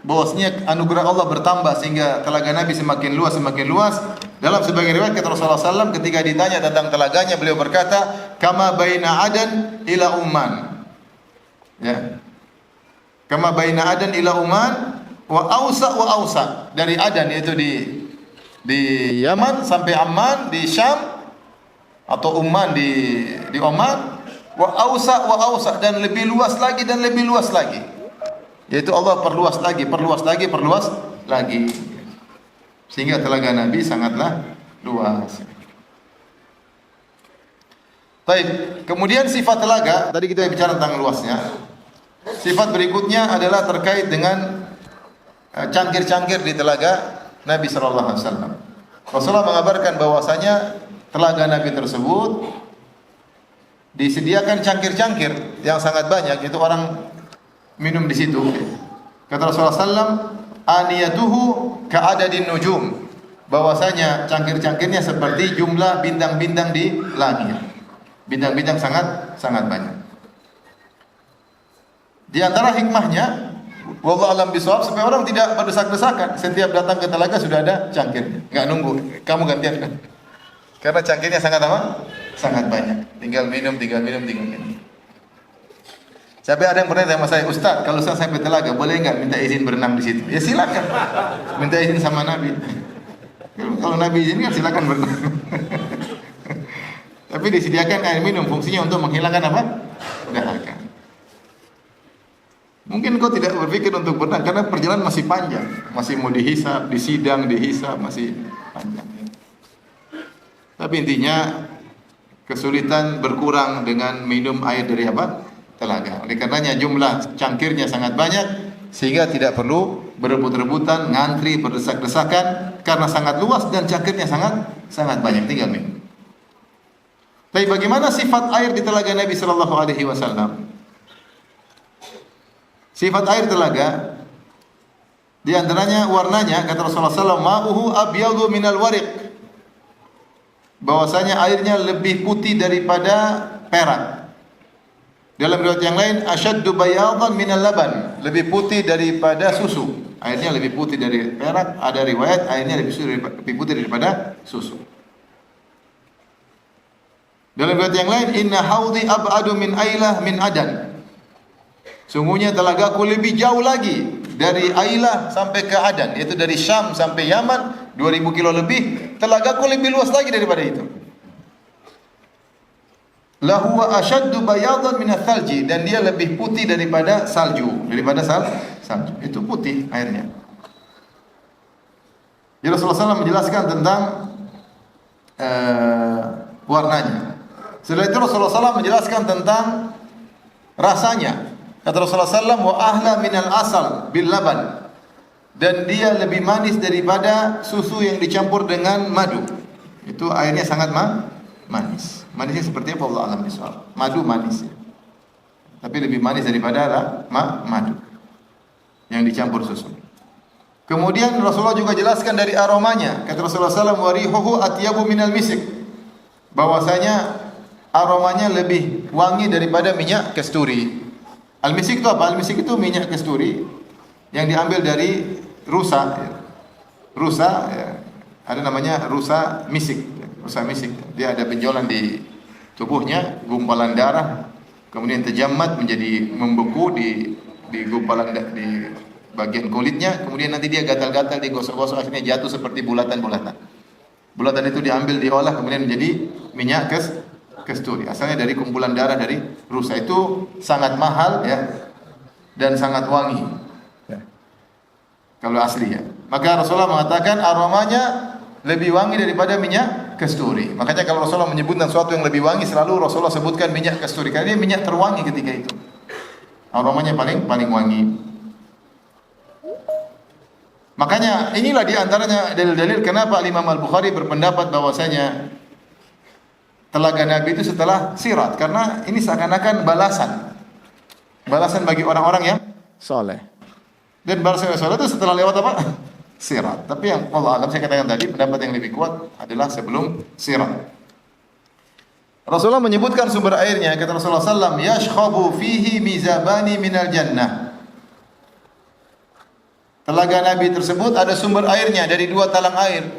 bahwasanya anugerah Allah bertambah sehingga telaga Nabi semakin luas. Dalam sebagian riwayat kata Rasulullah SAW ketika ditanya tentang telaganya, beliau berkata, kama baina Adan ila Umman. Ya. Kama baina Adan ila Umman wa ausa. Dari Adan yaitu di Yaman sampai Amman di Syam, atau Umman di Oman, wa ausa dan lebih luas lagi. Yaitu Allah perluas lagi. Sehingga telaga Nabi sangatlah luas. Baik, kemudian sifat telaga, tadi kita bicara tentang luasnya. Sifat berikutnya adalah terkait dengan cangkir-cangkir di telaga Nabi sallallahu alaihi wasallam. Rasulullah mengabarkan bahwasanya telaga Nabi tersebut disediakan cangkir-cangkir yang sangat banyak, itu orang minum di situ. Kata Rasulullah SAW, aniyatuhu ka'adadin nujum, bahwasanya cangkir-cangkirnya seperti jumlah bintang-bintang di langit. Bintang-bintang sangat banyak. Di antara hikmahnya, wallahu alam bisawab, supaya orang tidak berdesak-desakan. Setiap datang ke telaga sudah ada cangkirnya, enggak nunggu kamu gantian kan. Karena cangkirnya sangat apa? Sangat banyak. Tinggal minum. Sampai ada yang pernah sama saya, Ustaz, kalau saya sampai telaga, boleh enggak minta izin berenang di situ? Ya silakan. Minta izin sama Nabi. Kalau Nabi izin kan silakan berenang. Tapi disediakan air minum, fungsinya untuk menghilangkan apa? Dahaga. Mungkin kau tidak berpikir untuk berenang karena perjalanan masih panjang, masih mau dihisap, disidang, masih panjang. Tapi intinya kesulitan berkurang dengan minum air dari apa? Telaga. Oleh karenanya jumlah cangkirnya sangat banyak sehingga tidak perlu berebut-rebutan, ngantri, berdesak-desakan karena sangat luas dan cangkirnya sangat banyak, tinggal minum. Tapi bagaimana sifat air di telaga Nabi sallallahu alaihi wasallam? Sifat air telaga di antaranya warnanya, kata Rasulullah SAW, ma'uhu abyadu minal wariq, bahwasanya airnya lebih putih daripada perak. Dalam riwayat yang lain, asyaddu bayadan minal laban, lebih putih daripada susu. Airnya lebih putih dari perak. Ada riwayat airnya lebih putih daripada susu. Dalam riwayat yang lain, inna haudi ab'adu min Ailah min Adan, sungguhnya telagaku lebih jauh lagi dari Ailah sampai ke Adan, yaitu dari Syam sampai Yaman 2000 kilo lebih. Telagaku lebih luas lagi daripada itu. lahu ashaddu bayadan min ats-tsalji, dan dia lebih putih daripada salju, salju. Itu putih airnya. Jadi Rasulullah SAW menjelaskan tentang warnanya. Setelah itu Rasulullah SAW menjelaskan tentang rasanya. Kata Rasulullah SAW, wa ahla minal asal bil laban, dan dia lebih manis daripada susu yang dicampur dengan madu. Itu airnya sangat manis. Manisnya seperti apa Allah alam bisawab. Madu manis, ya. Tapi lebih manis daripada madu yang dicampur susu. Kemudian Rasulullah juga jelaskan dari aromanya. Kata Rasulullah SAW, wa rihuhu atyabu minal misik, bahwasanya aromanya lebih wangi daripada minyak kasturi. Al-misik itu apa? Al-misik itu minyak kasturi yang diambil dari rusa. Rusa, ya, ada namanya rusa misik. Rusa misik. Dia ada benjolan di tubuhnya, gumpalan darah, kemudian terjamat menjadi membeku di gumpalan di bagian kulitnya, kemudian nanti dia gatal-gatal, digosok-gosok, akhirnya jatuh seperti bulatan-bulatan. Bulatan itu diambil, diolah, kemudian menjadi minyak kasturi. Asalnya dari kumpulan darah dari rusa. Itu sangat mahal, ya, dan sangat wangi, ya, kalau asli, ya. Maka Rasulullah mengatakan aromanya lebih wangi daripada minyak kasturi. Makanya kalau Rasulullah menyebutkan sesuatu yang lebih wangi, selalu Rasulullah sebutkan minyak kasturi, karena dia minyak terwangi ketika itu. Aromanya paling wangi. Makanya inilah diantaranya dalil-dalil kenapa Imam Al-Bukhari berpendapat bahwasanya telaga Nabi itu setelah sirat, karena ini seakan-akan balasan bagi orang-orang yang soleh. Dan balasan yang soleh itu setelah lewat apa? Sirat. Tapi yang Allah alam, saya katakan tadi, pendapat yang lebih kuat adalah sebelum sirat. Rasulullah menyebutkan sumber airnya. Kata Rasulullah SAW, yashkhabu fihi mizabani minal jannah. Telaga Nabi tersebut ada sumber airnya dari 2 talang air.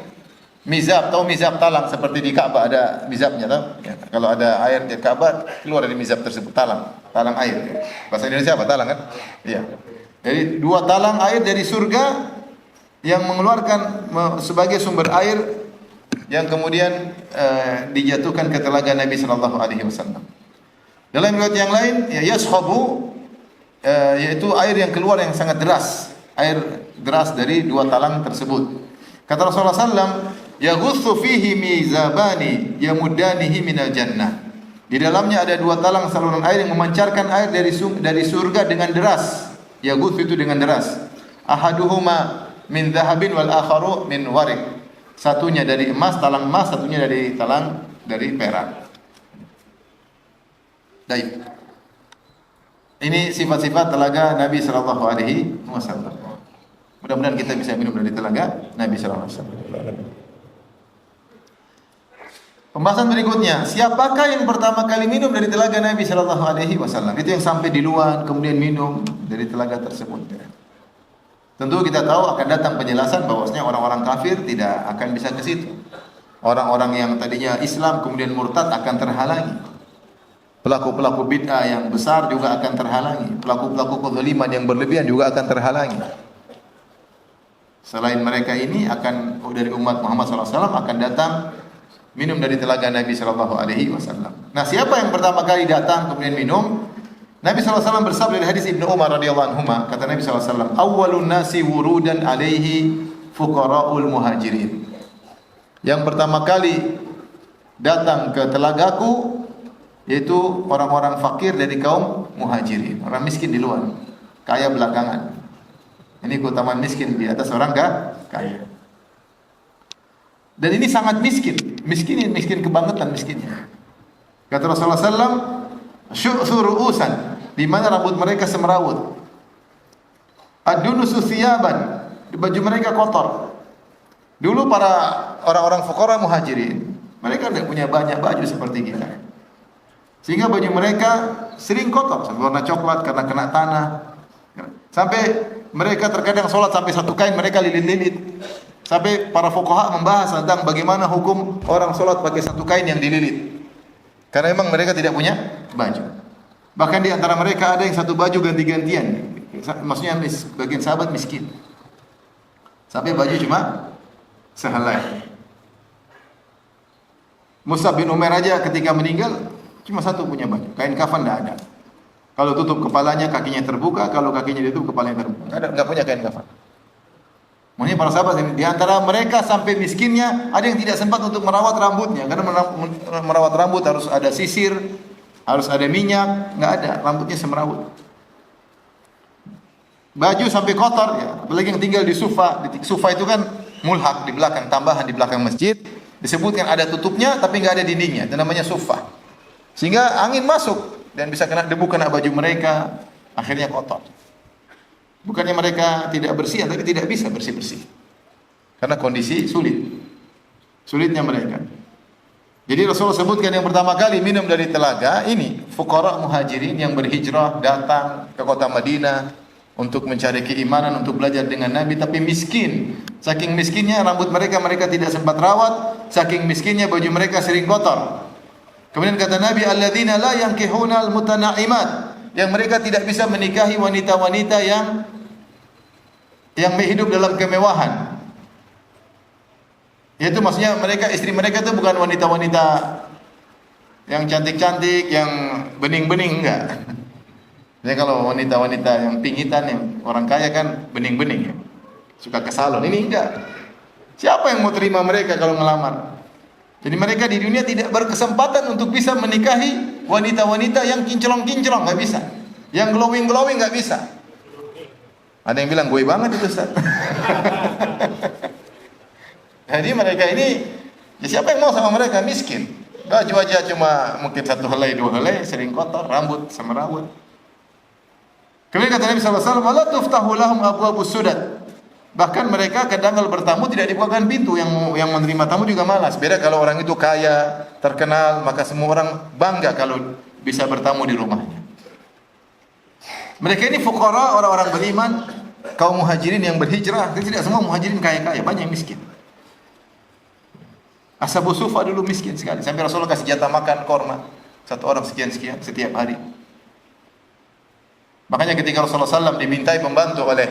Mizab, tahu mizab talang, seperti di Ka'bah ada mizabnya, tahu? Ya, kalau ada air di Ka'bah keluar dari mizab tersebut, talang air. Ya. Bahasa Indonesia apa? Talang, kan? Iya. Jadi 2 talang air dari surga yang mengeluarkan sebagai sumber air yang kemudian dijatuhkan ke telaga Nabi sallallahu alaihi wasallam. Dalam riwayat yang lain, ya yashkhabu, yaitu air yang keluar yang sangat deras. Air deras dari 2 talang tersebut. Kata Rasulullah SAW, yaghussu fihi mizabani yamuddanihi minal jannah. Di dalamnya ada 2 talang saluran air yang memancarkan air dari surga dengan deras. Yaghussu itu dengan deras. Ahaduhuma min dhahabin wal akharu min warik. Satunya dari emas, talang emas, satunya dari perak. Baik. Ini sifat-sifat telaga Nabi sallallahu alaihi wasallam. Mudah-mudahan kita bisa minum dari telaga Nabi sallallahu alaihi wasallam. Pembahasan berikutnya, siapakah yang pertama kali minum dari telaga Nabi sallallahu alaihi wasallam? Itu yang sampai di luar kemudian minum dari telaga tersebut. Tentu kita tahu akan datang penjelasan bahwasanya orang-orang kafir tidak akan bisa ke situ. Orang-orang yang tadinya Islam kemudian murtad akan terhalangi. Pelaku-pelaku bid'ah yang besar juga akan terhalangi. Pelaku-pelaku kezaliman yang berlebihan juga akan terhalangi. Selain mereka ini akan dari umat Muhammad SAW akan datang minum dari telaga Nabi SAW. Nah, siapa yang pertama kali datang kemudian minum? Nabi SAW bersabda dari hadis Ibnu Umar radhiyallahu anhu, kata Nabi SAW, awwalun nasi wurudan alaihi fuqara'ul muhajirin. Yang pertama kali datang ke telagaku yaitu orang-orang fakir dari kaum muhajirin, orang miskin di luar, kaya belakangan. Ini keutamaan miskin di atas orang kaya. Dan ini sangat miskin kebangetan miskinnya. Kata Rasulullah SAW, syu'su ru'usan, di mana rambut mereka semerawut. Ad-dunusu thiyaban, baju mereka kotor. Dulu para orang-orang fuqara muhajirin, mereka tidak punya banyak baju seperti kita. Sehingga baju mereka sering kotor, warna coklat karena kena tanah. Sampai mereka terkadang sholat sampai 1 kain mereka lilit-lilit. Sampai para fuqaha membahas tentang bagaimana hukum orang sholat pakai 1 kain yang dililit. Karena memang mereka tidak punya baju. Bahkan di antara mereka ada yang 1 baju ganti-gantian. Maksudnya bagian sahabat miskin. Sampai baju cuma sehelai. Mus'ab bin Umair aja ketika meninggal Cuma satu punya baju. Kain kafan tidak ada. Kalau tutup kepalanya, kakinya terbuka. Kalau kakinya ditutup, kepalanya terbuka. Nggak punya kain kafan. Makanya para sahabat di antara mereka sampai miskinnya ada yang tidak sempat untuk merawat rambutnya, karena merawat rambut harus ada sisir, harus ada minyak, nggak ada, rambutnya semrawut. Baju sampai kotor ya, apalagi yang tinggal di sufa. Di sufa itu kan mulhak di belakang, tambahan di belakang masjid. Disebutkan ada tutupnya tapi nggak ada dindingnya, itu namanya sufa. Sehingga angin masuk dan bisa kena debu, kena baju mereka, akhirnya kotor. Bukannya mereka tidak bersih, tapi tidak bisa bersih-bersih. Karena kondisi sulit. Sulitnya mereka. Jadi Rasulullah sebutkan yang pertama kali minum dari telaga ini fuqara muhajirin yang berhijrah datang ke kota Madinah untuk mencari keimanan, untuk belajar dengan Nabi, tapi miskin. Saking miskinnya rambut mereka tidak sempat rawat, saking miskinnya baju mereka sering kotor. Kemudian kata Nabi, alladzina la yankihuna almutana'imat, yang mereka tidak bisa menikahi wanita-wanita yang hidup dalam kemewahan. Yaitu maksudnya mereka, istri mereka itu bukan wanita-wanita yang cantik-cantik, yang bening-bening, enggak. Jadi kalau wanita-wanita yang pingitan, yang orang kaya kan bening-bening ya. Suka ke salon, ini enggak. Siapa yang mau terima mereka kalau ngelamar? Jadi mereka di dunia tidak berkesempatan untuk bisa menikahi wanita-wanita yang kinclong-kinclong, enggak bisa. Yang glowing-glowing enggak bisa. Ada yang bilang gue banget itu Ustaz. Jadi mereka ini, ya siapa yang mau sama mereka? Miskin. Baju aja cuma mungkin 1 helai 2 helai, sering kotor, rambut semrawut. Kemudian kata Nabi SAW, "Wala tuftahu lahum abwabus sudat." Bahkan mereka kadang kalau bertamu tidak dibukakan pintu, yang menerima tamu juga malas. Beda kalau orang itu kaya, terkenal, maka semua orang bangga kalau bisa bertamu di rumahnya. Mereka ini fuqara, orang-orang beriman, kaum muhajirin yang berhijrah. Tidak semua muhajirin kaya-kaya, banyak yang miskin. Ashabu Sufa dulu miskin sekali, sampai Rasulullah kasih jatah makan korma 1 orang sekian-sekian setiap hari. Makanya ketika Rasulullah SAW dimintai pembantu oleh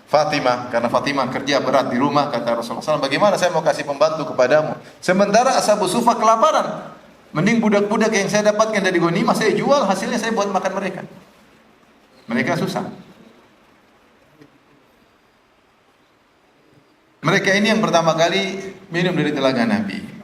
Fatimah, karena Fatimah kerja berat di rumah, kata Rasulullah SAW, bagaimana saya mau kasih pembantu kepadamu? Sementara Ashabu Sufa kelaparan. Mending budak-budak yang saya dapatkan dari ghanimah saya jual, hasilnya saya buat makan mereka. Mereka susah. Mereka ini yang pertama kali minum dari telaga Nabi.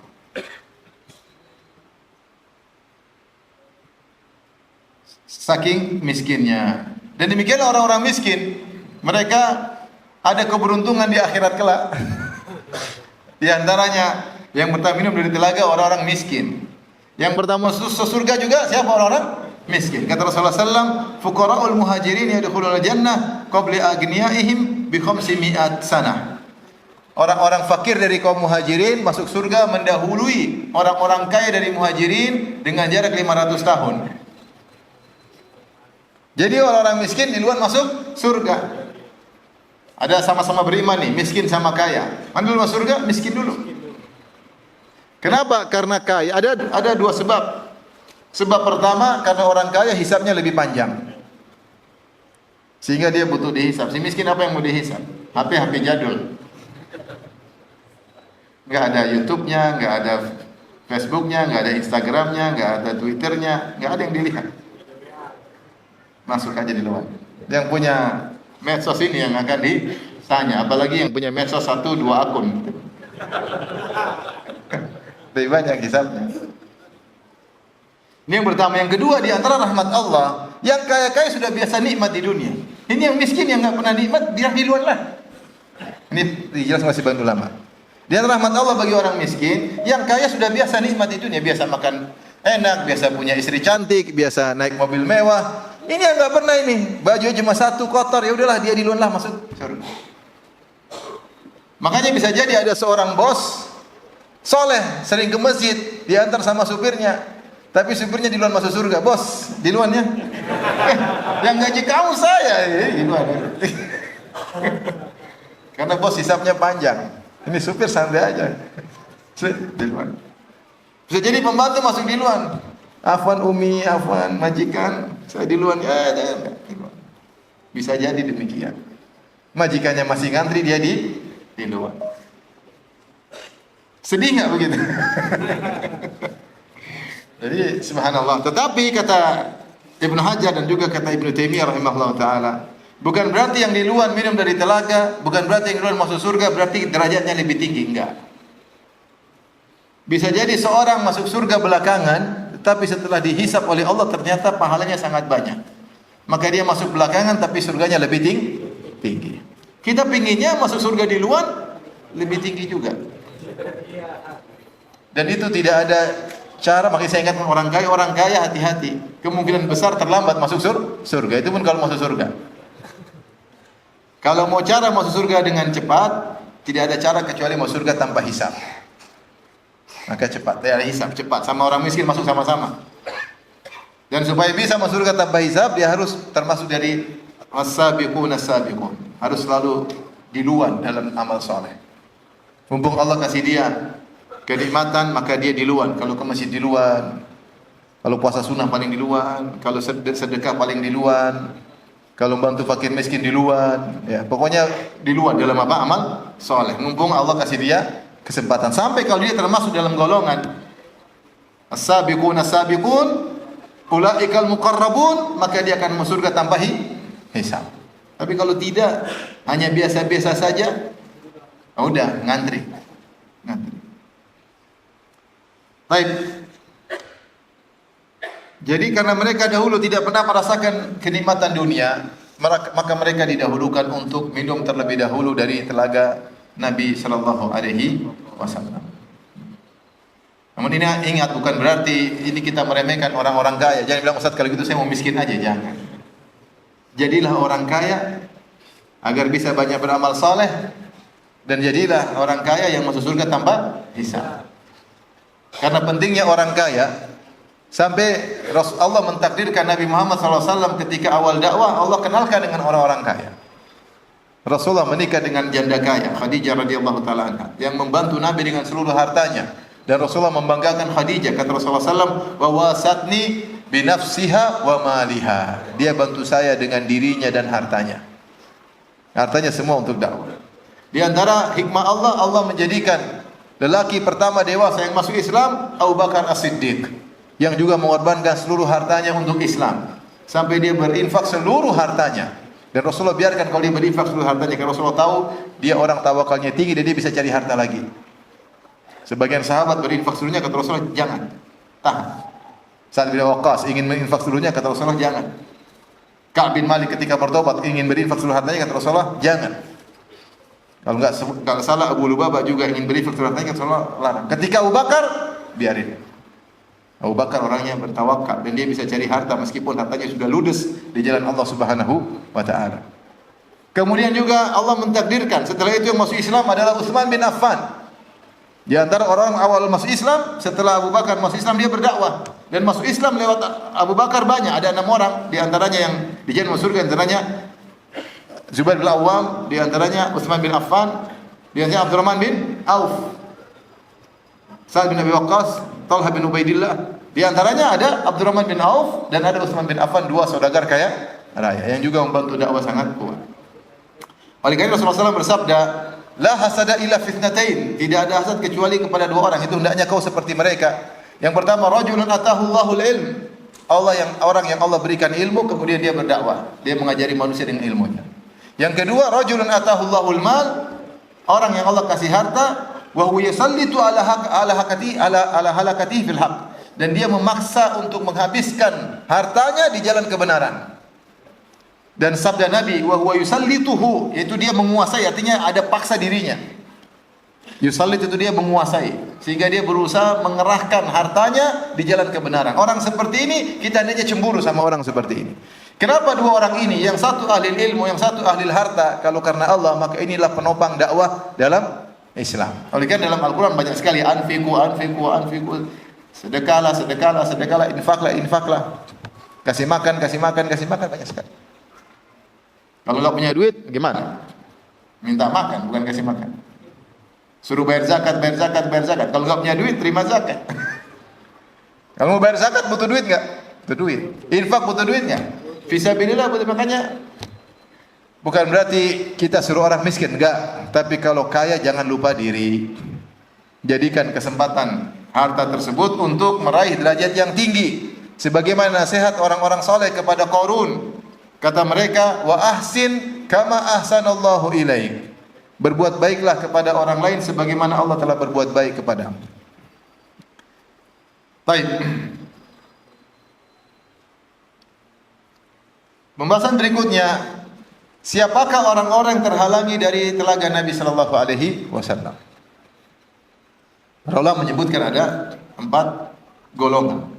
Saking miskinnya. Dan demikian orang-orang miskin, mereka ada keberuntungan di akhirat kelak. Di antaranya yang pertama minum dari telaga orang-orang miskin. Yang pertama masuk surga juga siapa? Orang-orang miskin. Kata Rasulullah SAW, fuqara'ul muhajirin yadkhulul jannah qabla agniyaihim bi 500 sanah. Orang-orang fakir dari kaum muhajirin masuk surga mendahului orang-orang kaya dari muhajirin dengan jarak 500 tahun. Jadi orang-orang miskin di luar masuk surga. Ada sama-sama beriman nih, miskin sama kaya. Mana dulu masuk surga? Miskin dulu. Kenapa? Karena kaya. Ada 2 sebab. Sebab pertama, karena orang kaya hisabnya lebih panjang. Sehingga dia butuh dihisab. Si miskin apa yang mau dihisab? HP jadul. Nggak ada YouTube-nya, nggak ada Facebook-nya, nggak ada Instagram-nya, nggak ada Twitter-nya, nggak ada yang dilihat. Masuk aja di luar. Yang punya medsos ini yang akan ditanya, apalagi yang punya medsos 1-2 akun. Lebih banyak hisabnya. Ini yang pertama. Yang kedua, di antara rahmat Allah, yang kaya-kaya sudah biasa nikmat di dunia. Ini yang miskin yang nggak pernah nikmat, biar di luar lah. Ini dijelas masih bantu lama. Di antara rahmat Allah bagi orang miskin, yang kaya sudah biasa nikmat di dunia, biasa makan enak, biasa punya istri cantik, biasa naik mobil mewah. Ini yang nggak pernah ini, baju cuma 1 kotor, ya udahlah dia di luar lah masuk surga. Makanya bisa jadi ada seorang bos soleh, sering ke masjid, diantar sama supirnya, tapi supirnya di luar masuk surga. Bos, di luarnya yang gaji kamu saya, di luar. Karena bos hisapnya panjang. Ini supir santai aja. Di luar. Bisa jadi pembantu masuk di luar. Afwan umi, afwan majikan, saya di luar. Bisa jadi demikian. Majikannya masih ngantri, dia di luar. Sedih nggak begitu? Jadi subhanallah. Tetapi kata Ibnu Hajar dan juga kata Ibnu Taimiyah rahimahullah taala, bukan berarti yang di luar minum dari telaga, bukan berarti yang di luar masuk surga berarti derajatnya lebih tinggi, enggak. Bisa jadi seorang masuk surga belakangan, tapi setelah dihisap oleh Allah ternyata pahalanya sangat banyak. Maka dia masuk belakangan tapi surganya lebih tinggi. Kita pinginnya masuk surga di luar lebih tinggi juga. Dan itu tidak ada cara, makanya saya ingatkan orang kaya hati-hati. Kemungkinan besar terlambat masuk surga. Itu pun kalau masuk surga. Kalau mau cara masuk surga dengan cepat, tidak ada cara kecuali masuk surga tanpa hisab. Maka cepat, tidak ada hisab, cepat. Sama orang miskin masuk sama-sama. Dan supaya bisa masuk surga tanpa hisab, dia harus termasuk dari as-sabiqun as-sabiqun. Harus selalu diluan dalam amal soleh. Mumpung Allah kasih dia kenikmatan, maka dia diluan. Kalau ke masjid diluan, kalau puasa sunnah paling diluan, kalau sedekah paling diluan, kalau bantu fakir miskin diluan, ya pokoknya diluan dalam apa amal soleh. Mumpung Allah kasih dia kesempatan. Sampai kalau dia termasuk dalam golongan as-sabiqun as-sabiqun, ulaikal muqarrabun, maka dia akan masuk surga tanpa hisab. Tapi kalau tidak, hanya biasa-biasa saja, udah ngantri. Baik. Jadi karena mereka dahulu tidak pernah merasakan kenikmatan dunia, maka mereka didahulukan untuk minum terlebih dahulu dari telaga Nabi sallallahu alaihi wasallam. Namun ini ingat, bukan berarti ini kita meremehkan orang-orang kaya. Jangan bilang, Ustaz kalau gitu saya mau miskin aja, jangan. Jadilah orang kaya agar bisa banyak beramal saleh, dan jadilah orang kaya yang masuk surga tanpa hisab. Karena pentingnya orang kaya, sampai Allah mentakdirkan Nabi Muhammad SAW ketika awal dakwah, Allah kenalkan dengan orang-orang kaya. Rasulullah menikah dengan janda kaya, Khadijah radhiyallahu taala anha, yang membantu Nabi dengan seluruh hartanya. Dan Rasulullah membanggakan Khadijah, kata Rasulullah SAW, wa wasatni binafsiha wa maliha. Dia bantu saya dengan dirinya dan hartanya. Hartanya semua untuk dakwah. Di antara hikmah Allah, Allah menjadikan lelaki pertama dewasa yang masuk Islam Abu Bakar As-Siddiq, yang juga mengorbankan seluruh hartanya untuk Islam, sampai dia berinfak seluruh hartanya. Dan Rasulullah biarkan kalau dia berinfak seluruh hartanya, karena Rasulullah tahu dia orang tawakalnya tinggi dan dia bisa cari harta lagi. Sebagian sahabat berinfak seluruhnya, kata Rasulullah jangan, tahan. Sa'ad bin Waqqas ingin berinfak seluruhnya, kata Rasulullah jangan. Ka'ab bin Malik ketika bertobat ingin berinfak seluruh hartanya, kata Rasulullah jangan. Kalau salah Abu Lubabah juga ingin berinfak seluruh hartanya, kata Rasulullah larang. Ketika Abu Bakar, biarin. Abu Bakar orangnya bertawakal dan dia bisa cari harta meskipun hartanya sudah ludes di jalan Allah Subhanahu wa taala. Kemudian juga Allah mentakdirkan setelah itu yang masuk Islam adalah Utsman bin Affan. Di antara orang awal masuk Islam, setelah Abu Bakar masuk Islam, dia berdakwah dan masuk Islam lewat Abu Bakar banyak. Ada 6 orang, di antaranya yang dijamin masuk surga, antaranya Zubair bin Awwam, di antaranya Utsman bin Affan, di antaranya Abdurrahman bin Auf, Sa'ad bin Abi Waqqas, Talha bin Ubaidillah. Di antaranya ada Abdurrahman bin Auf dan ada Utsman bin Affan, 2 saudagar kaya raya yang juga membantu dakwah sangat kuat. Oleh karena Rasulullah SAW bersabda, la hasada illa fitnatain, tidak ada hasad kecuali kepada 2 orang. Itu hendaknya kau seperti mereka. Yang pertama, rajulun atahu Allahul ilm, orang yang Allah berikan ilmu kemudian dia berdakwah, dia mengajari manusia dengan ilmunya. Yang kedua, rajulun atahu Allahul mal, orang yang Allah kasih harta, wa huwa yusallitu ala halakati fil haq, dan dia memaksa untuk menghabiskan hartanya di jalan kebenaran. Dan sabda Nabi, wa huwa yusallituhu, yaitu dia menguasai, artinya ada paksa dirinya. Yusallit itu dia menguasai, sehingga dia berusaha mengerahkan hartanya di jalan kebenaran. Orang seperti ini kita hendaknya cemburu sama orang seperti ini. Kenapa 2 orang ini, yang satu ahli ilmu, yang satu ahli harta? Kalau karena Allah, maka inilah penopang dakwah dalam Islam. Oleh karena dalam Al-Quran banyak sekali anfiqu, sedekahlah, infaklah. Kasih makan banyak sekali. Kalau nggak punya duit, gimana? Minta makan, bukan kasih makan. Suruh bayar zakat. Kalau nggak punya duit, terima zakat. Kalau mau bayar zakat, butuh duit nggak? Butuh duit. Infak butuh duit nggak? Fisabilillah butuh. Makanya bukan berarti kita suruh orang miskin, enggak. Tapi kalau kaya jangan lupa diri. Jadikan kesempatan harta tersebut untuk meraih derajat yang tinggi. Sebagaimana nasihat orang-orang saleh kepada Qarun. Kata mereka, wa ahsin kama ahsanallahu ilaik. Berbuat baiklah kepada orang lain sebagaimana Allah telah berbuat baik kepadamu. Baik. Pembahasan berikutnya, siapakah orang-orang yang terhalangi dari telaga Nabi sallallahu alaihi wasallam? Para ulama menyebutkan ada 4 golongan.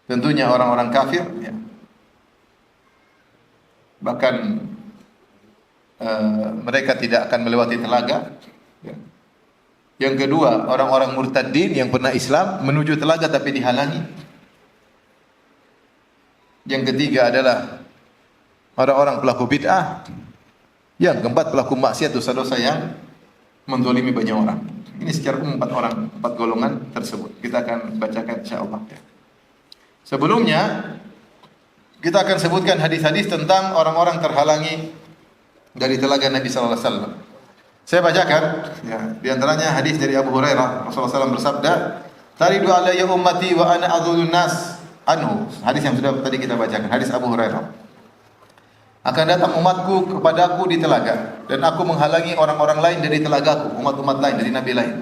Tentunya orang-orang kafir, ya. Bahkan mereka tidak akan melewati telaga. Ya. Yang kedua, orang-orang murtadin yang pernah Islam menuju telaga tapi dihalangi. Yang ketiga adalah orang-orang pelaku bid'ah. Yang keempat, pelaku maksiat, dosa-dosa yang menzalimi banyak orang. Ini secara umum 4 golongan tersebut. Kita akan bacakan insyaallah. Sebelumnya kita akan sebutkan hadis-hadis tentang orang-orang terhalangi dari telaga Nabi sallallahu alaihi wasallam. Saya bacakan, ya, di antaranya hadis dari Abu Hurairah. Rasulullah SAW bersabda, "Taridu alayya ummati wa ana adzulun nas anhu." Hadis yang sudah tadi kita bacakan, hadis Abu Hurairah. Akan datang umatku kepadaku di telaga dan aku menghalangi orang-orang lain dari telagaku, umat-umat lain dari nabi lain.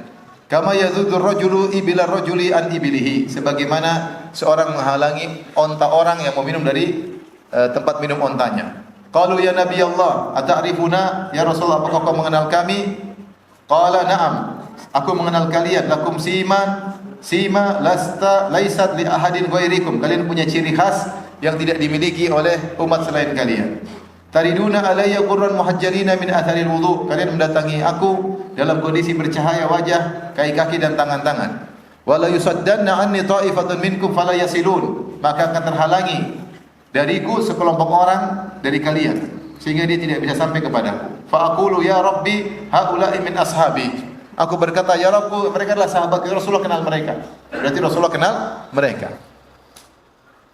Kama yazudur rajulu ibila rajuli an ibilihi, sebagaimana seorang menghalangi onta orang yang mau minum dari tempat minum ontanya. Qalu ya Nabi Allah, ata'rifuna ya Rasulullah, apakah kau mengenal kami? Qala na'am, aku mengenal kalian. Lakum sima laisat li ahadin ghairikum. Kalian punya ciri khas yang tidak dimiliki oleh umat selain kalian. Tariduna alayya qurran muhajjalina min atharil wudu. Kalian mendatangi aku dalam kondisi bercahaya wajah, kaki dan tangan-tangan. Wala yusaddanna anni ta'ifatun minkum fala yasilun. Maka akan terhalangi dariku sekelompok orang dari kalian sehingga dia tidak bisa sampai kepadaku. Fa aqulu ya rabbi haula'i min ashabi. Aku berkata, ya Rabbku, mereka adalah sahabat. Rasulullah kenal mereka. Berarti Rasulullah kenal mereka.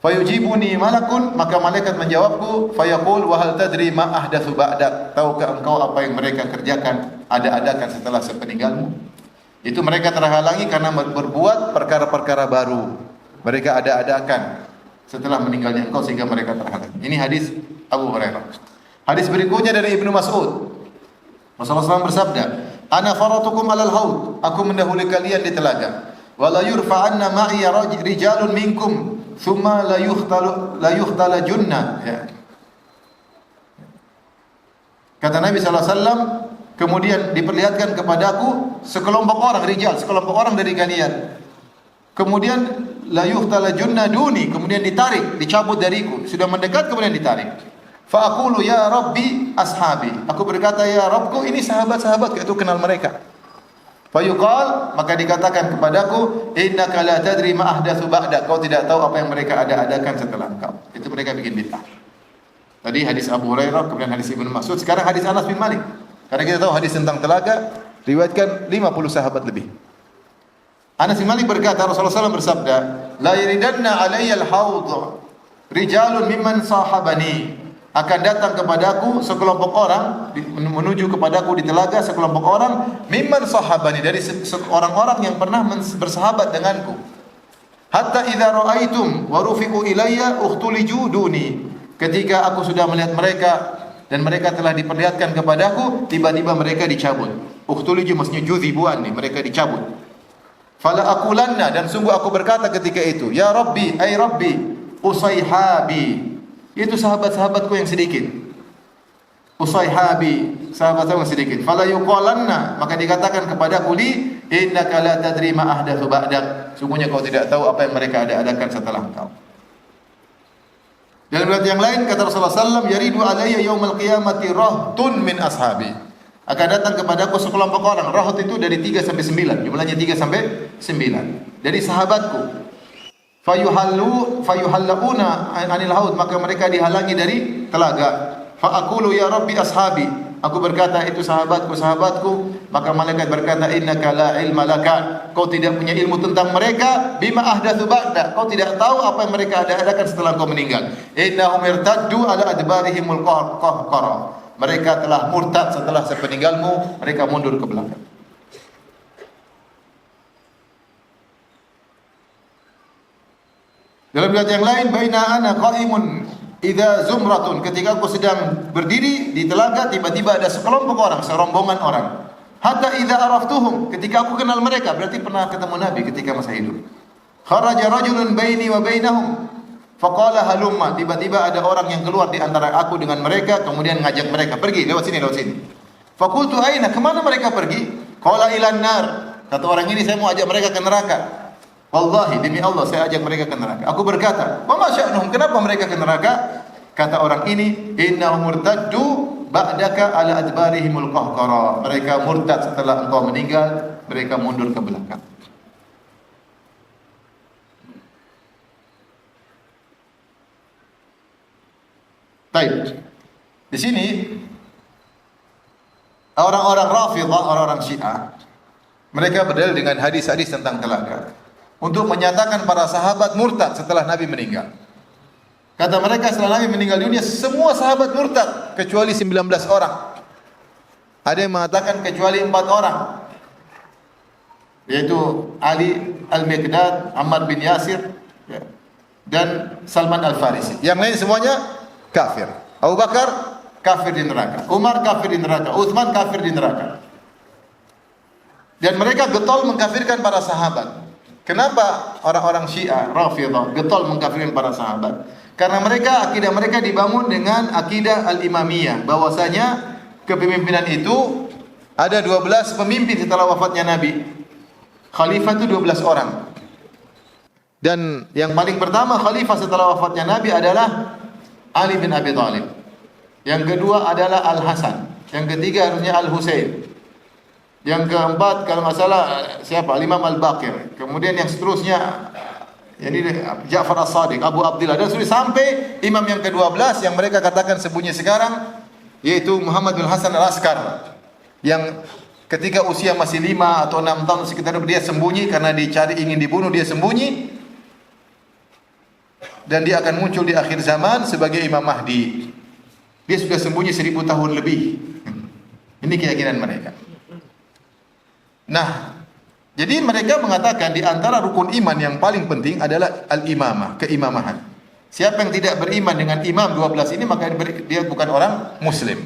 Fayujibuni malakun, maka malaikat menjawabku, fayaqul wa hal tadri ma ahdatsu ba'dak. Tahukah engkau apa yang mereka kerjakan, ada-adakan setelah sepeninggalmu? Itu mereka terhalangi karena berbuat perkara-perkara baru. Mereka ada-adakan setelah meninggalnya engkau sehingga mereka terhalangi. Ini hadis Abu Hurairah. Hadis berikutnya dari Ibnu Mas'ud. Rasulullah SAW bersabda, "Ana faratukum 'alal haud." Aku mendahului kalian di telaga. Wa la yurfa'anna ma'i rijalun minkum thumma la yuhtala junna. Ya. Kata Nabi sallallahu alaihi wasallam, kemudian diperlihatkan kepadaku sekelompok orang rijal, sekelompok orang dari kalian. Kemudian la yuhtala junna duni, kemudian ditarik, dicabut dariku. Sudah mendekat kemudian ditarik. Fa aqulu ya rabbi ashabi. Aku berkata, ya Rabbku, ini sahabat-sahabatku, itu kenal mereka. Fa yuqal, maka dikatakan kepadaku, innaka la tadri ma ahdatsu ba'da. Kau tidak tahu apa yang mereka ada-adakan setelah engkau. Itu mereka bikin bid'ah. Tadi hadis Abu Hurairah, kemudian hadis Ibnu Mas'ud, sekarang hadis Anas bin Malik. Karena kita tahu hadis tentang telaga riwayatkan 50 sahabat lebih. Anas bin Malik berkata, Rasulullah SAW bersabda, la yaridanna alayya al-haud rijalun mimman sahabani. Akan datang kepadaku sekelompok orang, menuju kepadaku di telaga sekelompok orang mimman sahabani, dari orang-orang yang pernah bersahabat denganku. Hatta idza ra'aitum wa rufiqu ilayya ukhtuliju duni. Ketika aku sudah melihat mereka dan mereka telah diperlihatkan kepadaku, tiba-tiba mereka dicabut. Ukhtuliju maksudnya juzibuan nih, mereka dicabut. Fala aqulanna, dan sungguh aku berkata ketika itu, ya Rabbi, ay Rabbi, usayhabi. Itu sahabat-sahabatku yang sedikit. Usayhabi, sahabat-sahabatku yang sedikit. Fala yuqalanna, maka dikatakan kepadaku, li innaka la tadri ma ahdatsu ba'dak. Sungguhnya kau tidak tahu apa yang mereka ada-adakan setelah engkau. Dalam riwayat yang lain kata Rasulullah sallallahu alaihi wasallam, yaridu alayya yaumal qiyamati rahtun min ashabi. Akan datang kepadaku sekelompok orang. Rahat itu dari 3 sampai 9. Jumlahnya 3 sampai 9. Dari sahabatku. Fayuhallauna anil haud, maka mereka dihalangi dari telaga. Fa aqulu ya rabbi ashabi. Aku berkata, itu sahabatku, maka malaikat berkata, innaka la ilma laka. Kau tidak punya ilmu tentang mereka, bima ahdatsu ba'da. Kau tidak tahu apa yang mereka ada-adakan setelah kau meninggal. Innahum irtaddu ala adbarihimul qahqara. mereka telah murtad setelah sepeninggalmu, mereka mundur ke belakang. Dalam riwayat yang lain, baina ana qa'imun idza zumratun, ketika aku sedang berdiri di telaga, tiba-tiba ada sekelompok orang, serombongan orang. Hatta idza araftuhum, ketika aku kenal mereka, berarti pernah ketemu Nabi ketika masa hidup. Kharaja rajulun baini wa bainahum faqala halumma, tiba-tiba ada orang yang keluar di antara aku dengan mereka, kemudian ngajak mereka pergi lewat sini, lewat sini. Faqultu aina, kemana mereka pergi? Qala ilan nar, kata orang ini, saya mau ajak mereka ke neraka. Wallahi, demi Allah saya ajak mereka ke neraka. Aku berkata, wa ma sya'nuhum, kenapa mereka ke neraka? Kata orang ini, innahum murtaddu ba'daka ala adbarihimul qahqara, mereka murtad setelah engkau meninggal, mereka mundur ke belakang. Baik. Di sini orang-orang Rafidhah, orang-orang Syiah, mereka berdalil dengan hadis-hadis tentang telaga untuk menyatakan para sahabat murtad setelah Nabi meninggal. Kata mereka, setelah Nabi meninggal dunia, semua sahabat murtad kecuali 19 orang. Ada yang mengatakan kecuali 4 orang, yaitu Ali Al-Miqdad, Ammar bin Yasir, dan Salman Al-Farisi. Yang lain semuanya kafir. Abu Bakar kafir di neraka, Umar kafir di neraka, Utsman kafir di neraka. Dan mereka getol mengkafirkan para sahabat. Kenapa orang-orang Syiah, Rafidhah getol mengkafirkan para sahabat? Karena mereka, akidah mereka dibangun dengan akidah al-imamiyah, bahwasanya kepemimpinan itu ada 12 pemimpin setelah wafatnya Nabi. Khalifah itu 12 orang. Dan yang paling pertama khalifah setelah wafatnya Nabi adalah Ali bin Abi Thalib. Yang kedua adalah Al-Hasan. Yang ketiga harusnya Al-Husain. Yang keempat kalau nggak salah siapa? Imam Al-Baqir. Kemudian yang seterusnya ini Ja'far As-Sadiq, Abu Abdillah, dan sampai imam yang ke-12 yang mereka katakan sembunyi sekarang, yaitu Muhammad bin Hasan Al-Askar, yang ketika usia masih 5 atau 6 tahun sekitar itu dia sembunyi karena dicari, ingin dibunuh, dia sembunyi, dan dia akan muncul di akhir zaman sebagai Imam Mahdi. Dia sudah sembunyi 1000 tahun lebih. Ini keyakinan mereka. Nah, jadi mereka mengatakan di antara rukun iman yang paling penting adalah al-imamah, keimamahan. Siapa yang tidak beriman dengan imam 12 ini, maka dia bukan orang muslim.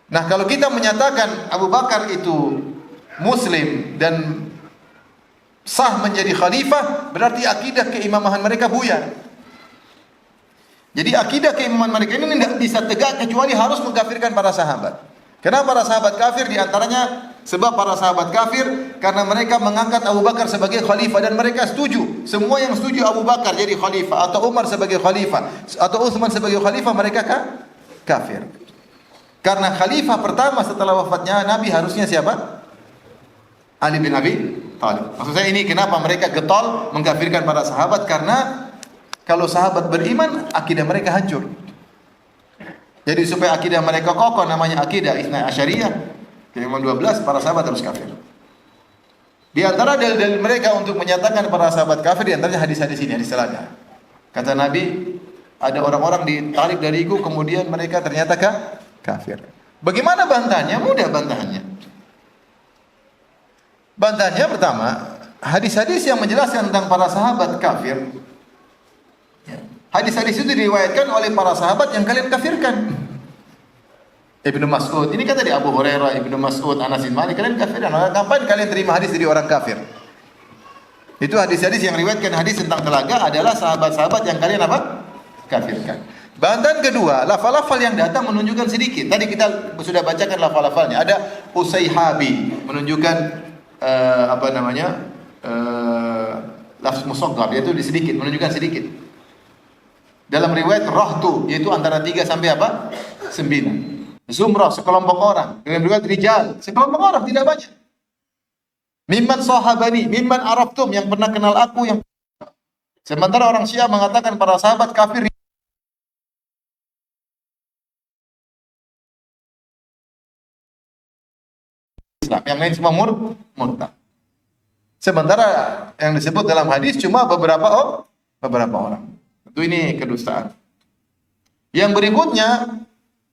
Nah, kalau kita menyatakan Abu Bakar itu muslim dan sah menjadi khalifah, berarti akidah keimamahan mereka buyar. Jadi akidah keimaman mereka ini tidak bisa tegak kecuali harus mengkafirkan para sahabat. Kenapa para sahabat kafir? Di antaranya sebab para sahabat kafir karena mereka mengangkat Abu Bakar sebagai khalifah, dan mereka setuju. Semua yang setuju Abu Bakar jadi khalifah atau Umar sebagai khalifah atau Utsman sebagai khalifah, mereka kafir. Karena khalifah pertama setelah wafatnya Nabi harusnya siapa? Ali bin Abi Thalib. Maksud saya ini kenapa mereka getol mengkafirkan para sahabat, karena kalau sahabat beriman, akidah mereka hancur. Jadi supaya akidah mereka kokoh, namanya akidah Itsnai Asyariyah, keimaman 12, para sahabat harus kafir. Di antara dalil-dalil mereka untuk menyatakan para sahabat kafir, di antaranya hadis-hadis ini, hadis telaga. Kata Nabi, ada orang-orang ditarik dariku, kemudian mereka ternyata kafir. Bagaimana bantahannya? Mudah bantahannya. Bantahannya pertama, hadis-hadis yang menjelaskan tentang para sahabat kafir. Hadis-hadis itu diriwayatkan oleh para sahabat yang kalian kafirkan. Ibnu Mas'ud, ini kata di Abu Hurairah, Ibnu Mas'ud, Anas bin Malik, kalian kafirkan. Ngapain kalian terima hadis dari orang kafir? Itu hadis-hadis yang riwayatkan hadis tentang telaga adalah sahabat-sahabat yang kalian apa? Kafirkan. Bantahan kedua, lafal-lafal yang datang menunjukkan sedikit. Tadi kita sudah bacakan lafal-lafalnya. Ada Usayhabi menunjukkan lafz musaghar, yaitu sedikit, menunjukkan sedikit. Dalam riwayat rahtu, yaitu antara 3 sampai 9. Zumrah, sekelompok orang. Dalam riwayat rijal, sekelompok orang, tidak banyak. Mimman sahabani, mimman araftum, yang pernah kenal aku, yang sementara orang Syiah mengatakan para sahabat kafir. Islam, yang lain semua murtad. Sementara yang disebut dalam hadis cuma beberapa orang. Tentu ini kedustaan. Yang berikutnya,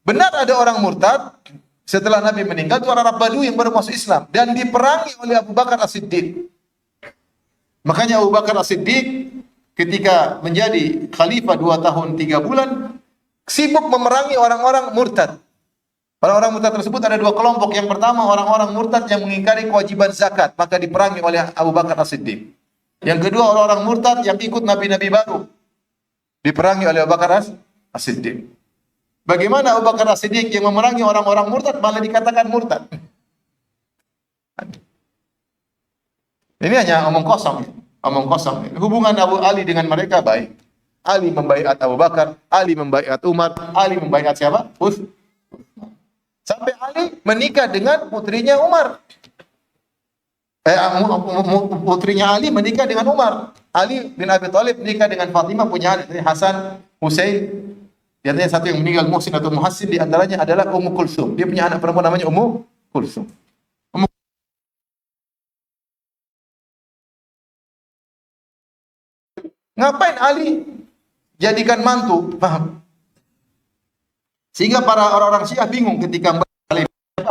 Benar ada orang murtad setelah Nabi meninggal, itu orang Arab Badui yang baru masuk Islam dan diperangi oleh Abu Bakar As-Siddiq. Makanya Abu Bakar As-Siddiq ketika menjadi khalifah 2 tahun 3 bulan sibuk memerangi orang-orang murtad. Orang-orang murtad tersebut ada 2 kelompok. Yang pertama orang-orang murtad yang mengingkari kewajiban zakat, maka diperangi oleh Abu Bakar As-Siddiq. Yang kedua orang-orang murtad yang ikut nabi-nabi baru, diperangi oleh Abu Bakar As-Siddiq. Bagaimana Abu Bakar As-Siddiq yang memerangi orang-orang murtad malah dikatakan murtad? Ini hanya omong kosong. Omong kosong. Hubungan Abu Ali dengan mereka baik. Ali membaiat Abu Bakar, Ali membaiat Umar, Ali membaiat siapa? Sampai Ali menikah dengan putrinya Umar. Putrinya Ali menikah dengan Umar. Ali bin Abi Thalib menikah dengan Fatimah, punya adik Hasan, Husain. Di antaranya satu yang meninggal Muhsin atau Muhassin, di antaranya adalah Ummu Kulsum. Dia punya anak perempuan namanya Ummu Kulsum. Ngapain Ali jadikan mantu? Paham? Sehingga para orang-orang Syiah bingung ketika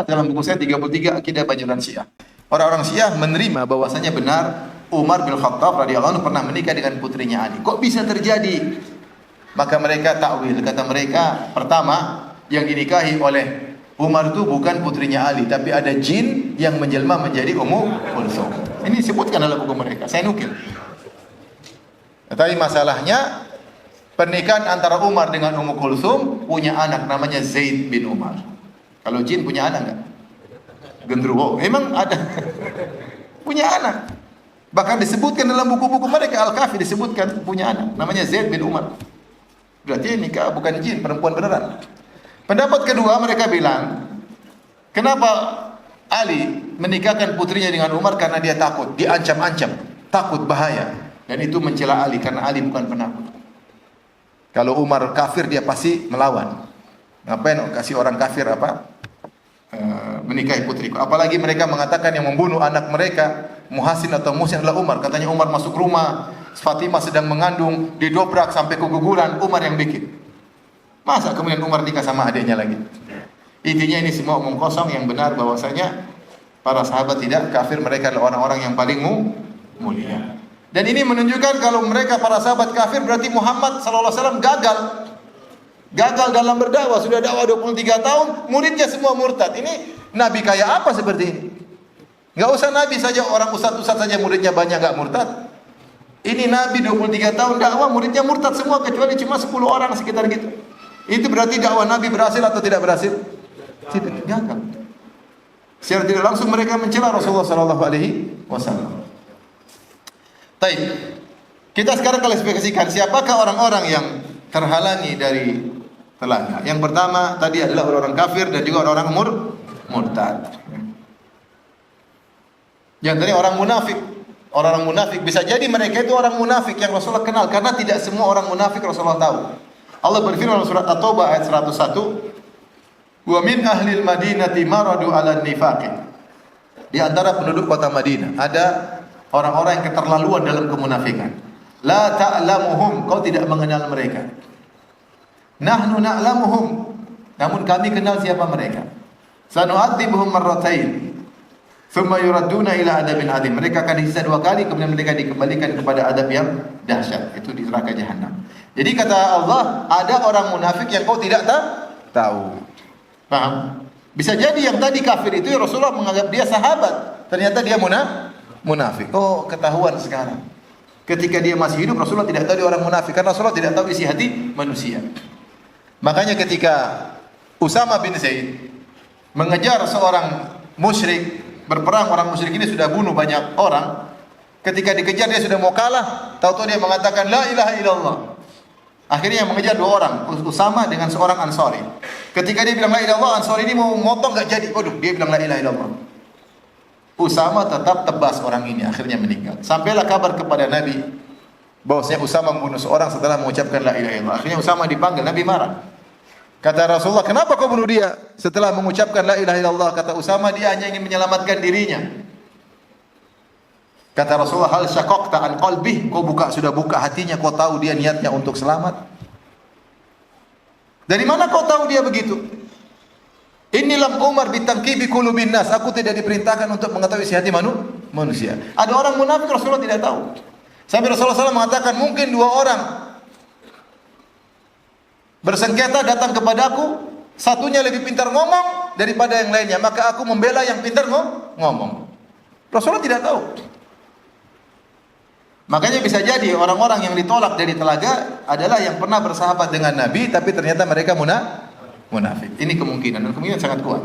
dalam buku saya 33 Akidah Banjaran Syiah. Orang-orang Syiah menerima bahwasanya benar Umar bin Khattab radhiyallahu anhu pernah menikah dengan putrinya Ali. Kok bisa terjadi? Maka mereka takwil. Kata mereka, pertama, yang dinikahi oleh Umar itu bukan putrinya Ali, tapi ada jin yang menjelma menjadi Ummu Kulsum. Ini disebutkan dalam buku mereka. Saya nukil. Tapi masalahnya pernikahan antara Umar dengan Ummu Kulsum punya anak namanya Zaid bin Umar. Kalau jin punya anak enggak? Gendruwo. Memang ada. Punya anak. Bahkan disebutkan dalam buku-buku mereka, Al-Kafi disebutkan punya anak namanya Zaid bin Umar. Berarti nikah bukan jin, perempuan beneran. Pendapat kedua mereka bilang, kenapa Ali menikahkan putrinya dengan Umar? Karena dia takut, diancam-ancam, takut bahaya. Dan itu mencela Ali karena Ali bukan penakut. Kalau Umar kafir dia pasti melawan. Ngapain kasih orang kafir menikahi putriku? Apalagi mereka mengatakan yang membunuh anak mereka Muhassin atau Muhsin adalah Umar. Katanya Umar masuk rumah, Fatimah sedang mengandung, didobrak sampai keguguran, Umar yang bikin. Masa kemudian Umar nikah sama adiknya lagi? Intinya ini semua omong kosong. Yang benar bahwasanya para sahabat tidak kafir, mereka adalah orang-orang yang paling mulia. Dan ini menunjukkan kalau mereka para sahabat kafir berarti Muhammad sallallahu alaihi wasallam gagal dalam berdakwah. Sudah dakwah 23 tahun, muridnya semua murtad. Ini nabi kayak apa seperti ini? Enggak usah nabi saja, orang ustaz-ustaz saja muridnya banyak enggak murtad. Ini nabi 23 tahun dakwah, muridnya murtad semua kecuali cuma 10 orang sekitar gitu. Itu berarti dakwah nabi berhasil atau tidak berhasil? Tidak, gagal. Secara tidak langsung mereka mencela Rasulullah sallallahu alaihi wasallam. Baik, kita sekarang klasifikasikan siapakah orang-orang yang terhalangi dari telaga. Yang pertama tadi adalah orang-orang kafir dan juga orang-orang murtad. Yang tadi orang munafik. Orang-orang munafik bisa jadi mereka itu orang munafik yang Rasulullah kenal, karena tidak semua orang munafik Rasulullah tahu. Allah berfirman dalam surat At-Taubah ayat 101, "Wa min ahlil madinati maradu 'alan nifaqi." Di antara penduduk kota Madinah ada orang-orang yang keterlaluan dalam kemunafikan. La ta'lamuhum, kau tidak mengenal mereka. Nahnu na'lamuhum, namun kami kenal siapa mereka. Sanu'adzibuhum marratain, thumma yuradduna ila adabin adzim. Mereka akan disiksa 2 kali, kemudian mereka dikembalikan kepada adab yang dahsyat, itu di neraka jahanam. Jadi kata Allah, ada orang munafik yang kau tidak tahu. Paham? Bisa jadi yang tadi kafir itu Rasulullah menganggap dia sahabat, ternyata dia munafik. Oh, ketahuan sekarang. Ketika dia masih hidup Rasulullah tidak tahu dia orang munafik, karena Rasulullah tidak tahu isi hati manusia. Makanya ketika Usama bin Zaid mengejar seorang musyrik, berperang, orang musyrik ini sudah bunuh banyak orang. Ketika dikejar dia sudah mau kalah, tahu-tahu dia mengatakan la ilaha illallah. Akhirnya yang mengejar 2 orang, Usama dengan seorang Ansari. Ketika dia bilang la ilaha illallah, Ansari ini mau motong enggak jadi. Waduh, dia bilang la ilaha illallah. Usama tetap tebas orang ini, akhirnya meninggal. Sampailah kabar kepada Nabi bahwasanya Usama membunuh seorang setelah mengucapkan la ilaha illallah. Akhirnya Usama dipanggil, Nabi marah. Kata Rasulullah, "Kenapa kau bunuh dia?" Setelah mengucapkan la ilaha illallah, kata Usama, dia hanya ingin menyelamatkan dirinya. Kata Rasulullah, "Hal syaqaqta an qalbih?" Kau sudah buka hatinya, kau tahu dia niatnya untuk selamat. Dari mana kau tahu dia begitu? Inni lam umar bitanqibi qulubin nas. Aku tidak diperintahkan untuk mengetahui isi hati manusia. Ada orang munafik Rasulullah tidak tahu. Sampai Rasulullah SAW mengatakan mungkin dua orang bersengketa datang kepadaku, satunya lebih pintar ngomong daripada yang lainnya, maka aku membela yang pintar ngomong. Rasulullah tidak tahu. Makanya bisa jadi orang-orang yang ditolak dari telaga adalah yang pernah bersahabat dengan Nabi tapi ternyata mereka munafik. Ini kemungkinan, dan kemungkinan sangat kuat.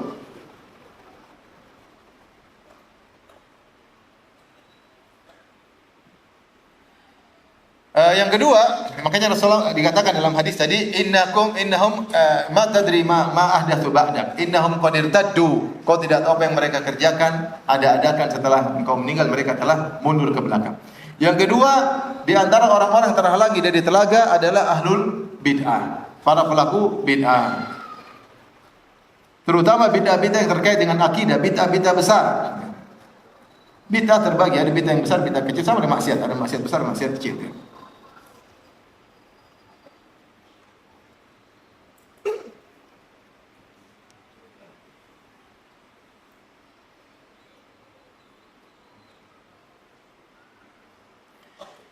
Yang kedua, makanya Rasulullah dikatakan dalam hadis tadi, innahum ma tadri ma ahdatsu ba'dak. Innahum qad irtaddu. Kau tidak tahu apa yang mereka kerjakan, ada-adakan setelah engkau meninggal, mereka telah mundur ke belakang. Yang kedua, di antara orang-orang yang terhalangi dari telaga adalah ahlul bid'ah, para pelaku bid'ah. Terutama bid'ah-bid'ah yang terkait dengan akidah, bid'ah-bid'ah besar. Bid'ah terbagi, ada bid'ah yang besar, bid'ah kecil, sama dengan maksiat, ada maksiat besar, maksiat kecil.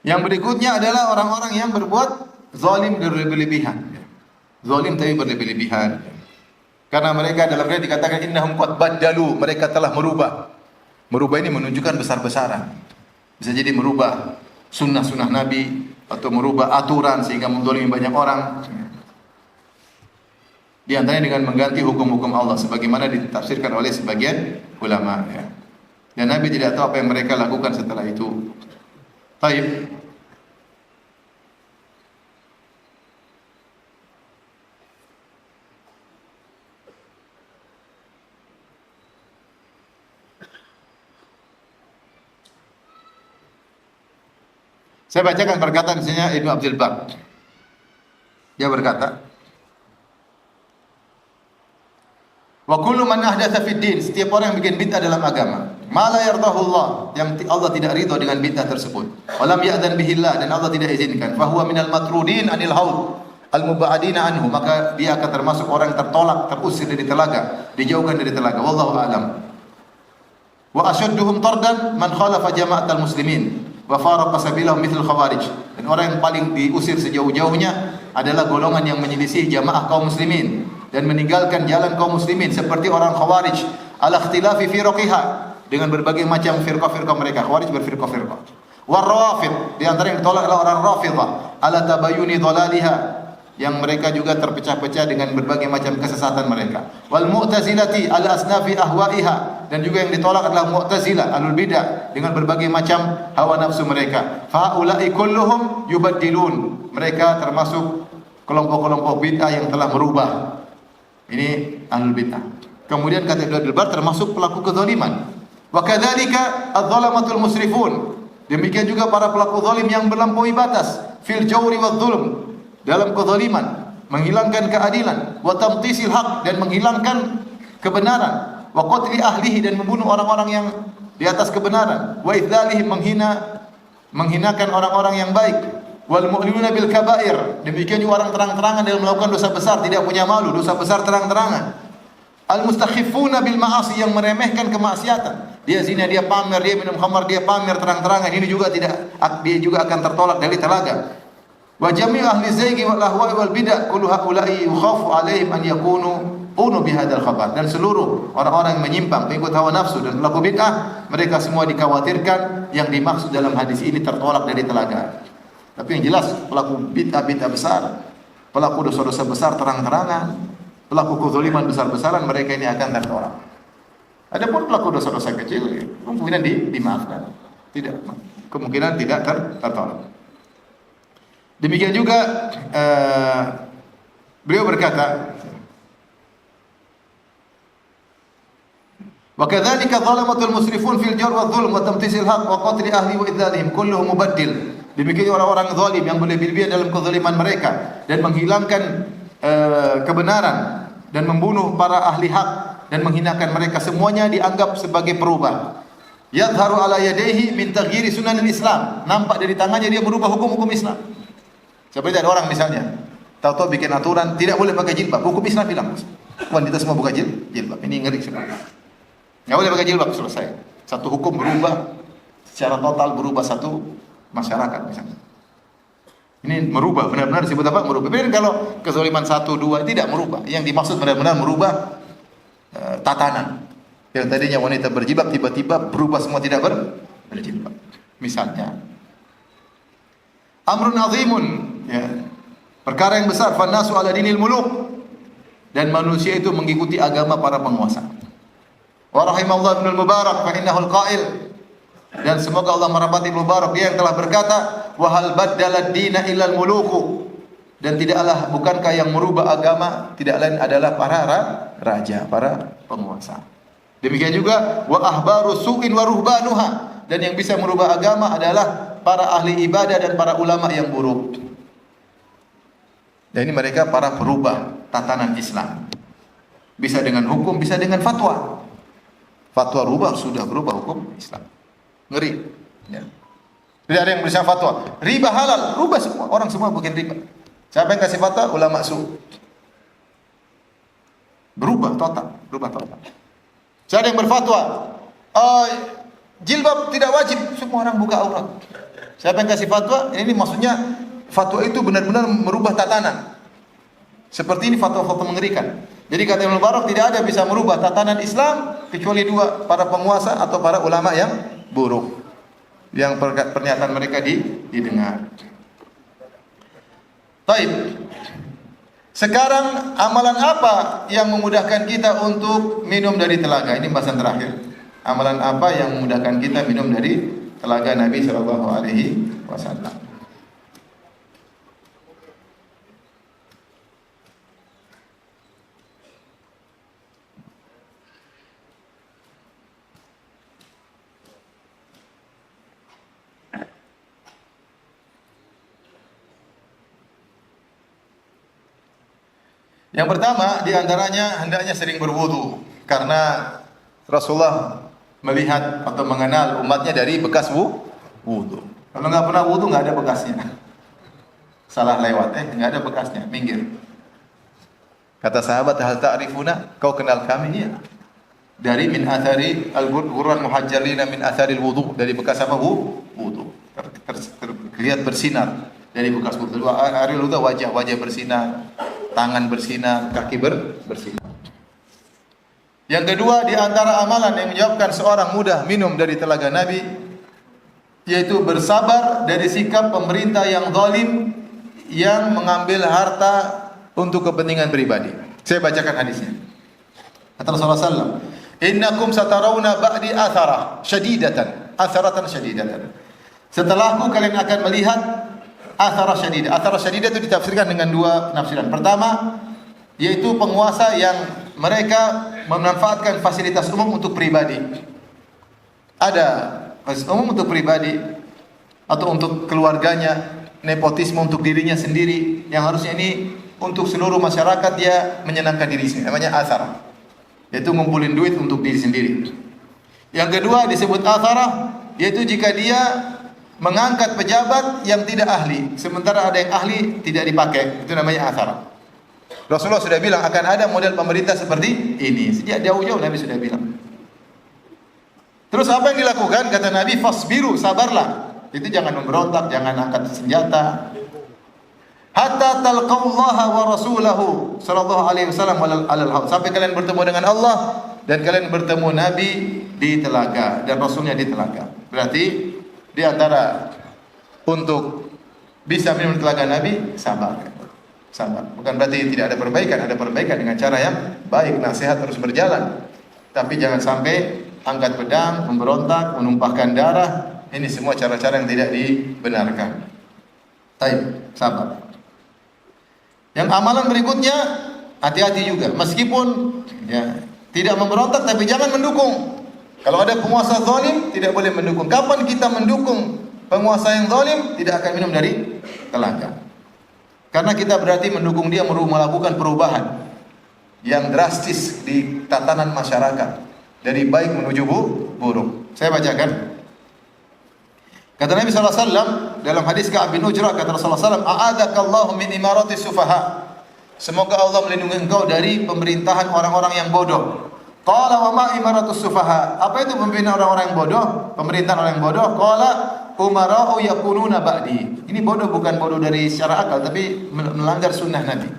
Yang berikutnya adalah orang-orang yang berbuat zalim berlebih-lebihan. Zalim tapi berlebih-lebihan. Karena mereka dalam ayat dikatakan innahum qad baddalu, mereka telah merubah. Merubah ini menunjukkan besar-besaran. Bisa jadi merubah sunnah-sunnah Nabi atau merubah aturan sehingga menzalimi banyak orang. Di antaranya dengan mengganti hukum-hukum Allah sebagaimana ditafsirkan oleh sebagian ulama, ya. Dan Nabi tidak tahu apa yang mereka lakukan setelah itu. Baik. Saya bacakan perkataan misalnya Ibnu Abdul Bar. Dia berkata, wa kullu man ahdatsa fid din, setiap orang yang bikin bid'ah dalam agama, ma la yardahu Allah, yang Allah tidak ridha dengan bid'ah tersebut. Wa lam ya'dzan bihi Allah, dan Allah tidak izinkan. Fa huwa minal matrudin anil haud, al mubadina anhu, maka dia akan termasuk orang yang tertolak, terusir dari telaga, dijauhkan dari telaga. Wallahu a'lam. Wa asyadduhum tardan man khalafa jama'atal muslimin wa faraqa sabilahum mithl khawarij. Dan orang yang paling diusir sejauh-jauhnya adalah golongan yang menyelisih jamaah kaum muslimin dan meninggalkan jalan kaum muslimin seperti orang khawarij ala ikhtilafi firqiha, dengan berbagai macam firqah-firqah mereka. Khawarij berfirqah-firqah. War rawafid, di antara yang ditolak adalah orang Rafidhah ala tabayyuni dhalaliha, yang mereka juga terpecah-pecah dengan berbagai macam kesesatan mereka. Wal mu'tazilati ala asnafi ahwaiha, dan juga yang ditolak adalah Mu'tazilah, ahlul bidah, dengan berbagai macam hawa nafsu mereka. Fa ulai kulluhum yubaddilun, mereka termasuk kelompok-kelompok bid'ah yang telah merubah. Ini ahlul bid'ah. Kemudian kata Ibnu Abdul Bar, termasuk pelaku kezaliman. Wa kadzalika adz-dzalamatul musrifun, demikian juga para pelaku zalim yang melampaui batas, fil jawri wadz-dzulm, dalam kezaliman, menghilangkan keadilan, wa tamtisil haq, dan menghilangkan kebenaran, wa qatli ahlihi, dan membunuh orang-orang yang di atas kebenaran, wa idzalihi, menghinakan orang-orang yang baik, wal mu'linuna bil kabair, demikian juga orang terang-terangan dalam melakukan dosa besar, tidak punya malu, dosa besar terang-terangan. Al mustakhifuna bil ma'asi, yang meremehkan kemaksiatan. Dia zina, dia pamer, dia minum khamar, dia pamer terang-terangan. Ini juga dia juga akan tertolak dari telaga. Wa jami' ahli zaigi wal ahwa'i wal bid'ah kullu haula'i yukhafu 'alaihim an yakunu bihadzal khabar. Dan seluruh orang-orang yang menyimpang, pengikut hawa nafsu dan pelaku bid'ah, mereka semua dikhawatirkan yang dimaksud dalam hadis ini tertolak dari telaga. Tapi yang jelas pelaku bid'ah besar, pelaku dosa-dosa besar terang-terangan, pelaku kezaliman besar-besaran, mereka ini akan tertolak. Adapun pelaku dosa-dosa kecil, kemungkinan dimaafkan. Tidak, kemungkinan tidak tertolak. Demikian juga beliau berkata, wa kadzalika zalamatul musrifun fil jawr wa dzulm wa tamtisil haqq wa qatli ahli wa idzalihim kulluhum mubaddil. Demikian orang-orang zalim yang berlebih-lebihan dalam kezaliman mereka dan menghilangkan kebenaran dan membunuh para ahli hak dan menghinakan mereka, semuanya dianggap sebagai perubah. Yadharu ala yadayhi min taghyiri sunanil Islam, nampak dari tangannya dia merubah hukum-hukum Islam. Seperti ada orang misalnya tahu-tahu bikin aturan tidak boleh pakai jilbab, hukum Islam bilang Wanita semua buka jilbab. Ini ngeri sebenarnya. Nggak boleh pakai jilbab, selesai. Satu hukum berubah secara total, berubah satu masyarakat misalnya. Ini merubah, benar-benar disebut apa? Merubah. Tapi kalau kezaliman 1, 2 tidak merubah. Yang dimaksud benar-benar merubah tatanan. Yang tadinya wanita berjilbab tiba-tiba berubah semua tidak berjilbab. Misalnya amrun azimun, ya. Perkara yang besar, fannasu ala dinil muluk, dan manusia itu mengikuti agama para penguasa. Wa rahimallahu ibnul Mubarak fa innahu al-qail, dan semoga Allah merahmati Ibnu Mubarak, dia yang telah berkata, wa hal baddala ad-dina illa al-muluku, dan tidaklah, bukankah yang merubah agama tidak lain adalah para raja, para penguasa. Demikian juga wa ahbaru su'in wa ruhbanuha, dan yang bisa merubah agama adalah para ahli ibadah dan para ulama yang buruk. Dan ini mereka para perubah tatanan Islam. Bisa dengan hukum, bisa dengan fatwa. Fatwa rubah, sudah berubah hukum Islam. Ngeri. Ya. Tidak ada yang bisa fatwa. Riba halal, rubah semua. Orang semua bikin riba. Siapa yang kasih fatwa? Ulama su. Berubah total, berubah total. Siapa yang berfatwa? Jilbab tidak wajib, semua orang buka aurat. Siapa yang kasih fatwa? Ini maksudnya fatwa itu benar-benar merubah tatanan. Seperti ini fatwa-fatwa mengerikan. Jadi kata Ibnu Mubarak, tidak ada bisa merubah tatanan Islam kecuali dua, para penguasa atau para ulama yang buruk, yang pernyataan mereka didengar. Taib. Sekarang amalan apa yang memudahkan kita untuk minum dari telaga? Ini bahasan terakhir. Amalan apa yang memudahkan kita minum dari telaga Nabi sallallahu alaihi wasallam? Yang pertama, di antaranya hendaknya sering berwudu, karena Rasulullah melihat atau mengenal umatnya dari bekas wudu. Kalau nggak pernah wudu, nggak ada bekasnya. Salah lewat, nggak ada bekasnya, minggir. Kata sahabat, hal ta'rifuna, kau kenal kami? Iya. Dari min athari al-ghurran muhajjalina min athari al-wudu, dari bekas apa? Wudu. Terlihat bersinar dari bekas wudu. Hari wudu wajah bersinar, tangan bersinar, kaki bersinar. Yang kedua, di antara amalan yang menyebabkan seorang mudah minum dari telaga Nabi, yaitu bersabar dari sikap pemerintah yang zalim, yang mengambil harta untuk kepentingan pribadi. Saya bacakan hadisnya. Kata Rasulullah SAW, innakum satarawna ba'di atharatan syadidatan. Setelahku kalian akan melihat athara syadidah. Athara syadidah itu ditafsirkan dengan dua penafsiran. Pertama, yaitu penguasa yang mereka memanfaatkan fasilitas umum untuk pribadi. Ada fasilitas umum untuk pribadi atau untuk keluarganya, nepotisme untuk dirinya sendiri, yang harusnya ini untuk seluruh masyarakat, dia menyenangkan diri sendiri. Namanya athara, yaitu ngumpulin duit untuk diri sendiri. Yang kedua disebut athara, yaitu jika dia mengangkat pejabat yang tidak ahli, sementara ada yang ahli tidak dipakai, itu namanya athara. Rasulullah sudah bilang akan ada model pemerintah seperti ini. Sejak jauh-jauh Nabi sudah bilang. Terus apa yang dilakukan? Kata Nabi, fasbiru, sabarlah. Itu jangan memberontak, jangan angkat senjata. Hatta talqallaha wa rasulahu sallallahu alaihi wasallam alal haud. Sampai kalian bertemu dengan Allah dan kalian bertemu Nabi di telaga dan Rasulnya di telaga. Berarti di antara untuk bisa minum telaga Nabi, sabar. Sabar. Bukan berarti tidak ada perbaikan, ada perbaikan dengan cara yang baik, nasihat terus berjalan. Tapi jangan sampai angkat pedang, memberontak, menumpahkan darah. Ini semua cara-cara yang tidak dibenarkan. Taib, sabar. Yang amalan berikutnya, hati-hati juga. Meskipun ya, tidak memberontak, tapi jangan mendukung. Kalau ada penguasa zalim, tidak boleh mendukung. Kapan kita mendukung penguasa yang zalim? Tidak akan minum dari telaga. Karena kita berarti mendukung dia melakukan perubahan yang drastis di tatanan masyarakat, dari baik menuju buruk. Saya bacakan. Kata Nabi SAW dalam hadis Ka'ab bin Ujrah, kata Rasulullah SAW, a'adakallahu min imarati sufaha. Semoga Allah melindungi engkau dari pemerintahan orang-orang yang bodoh. Qala wa ma imaratus sufaha? Apa itu pemerintahan orang-orang yang bodoh? Pemerintahan orang yang bodoh. Qala umara'u yakununa ba'di. Ini bodoh bukan bodoh dari secara akal tapi melanggar sunnah Nabi.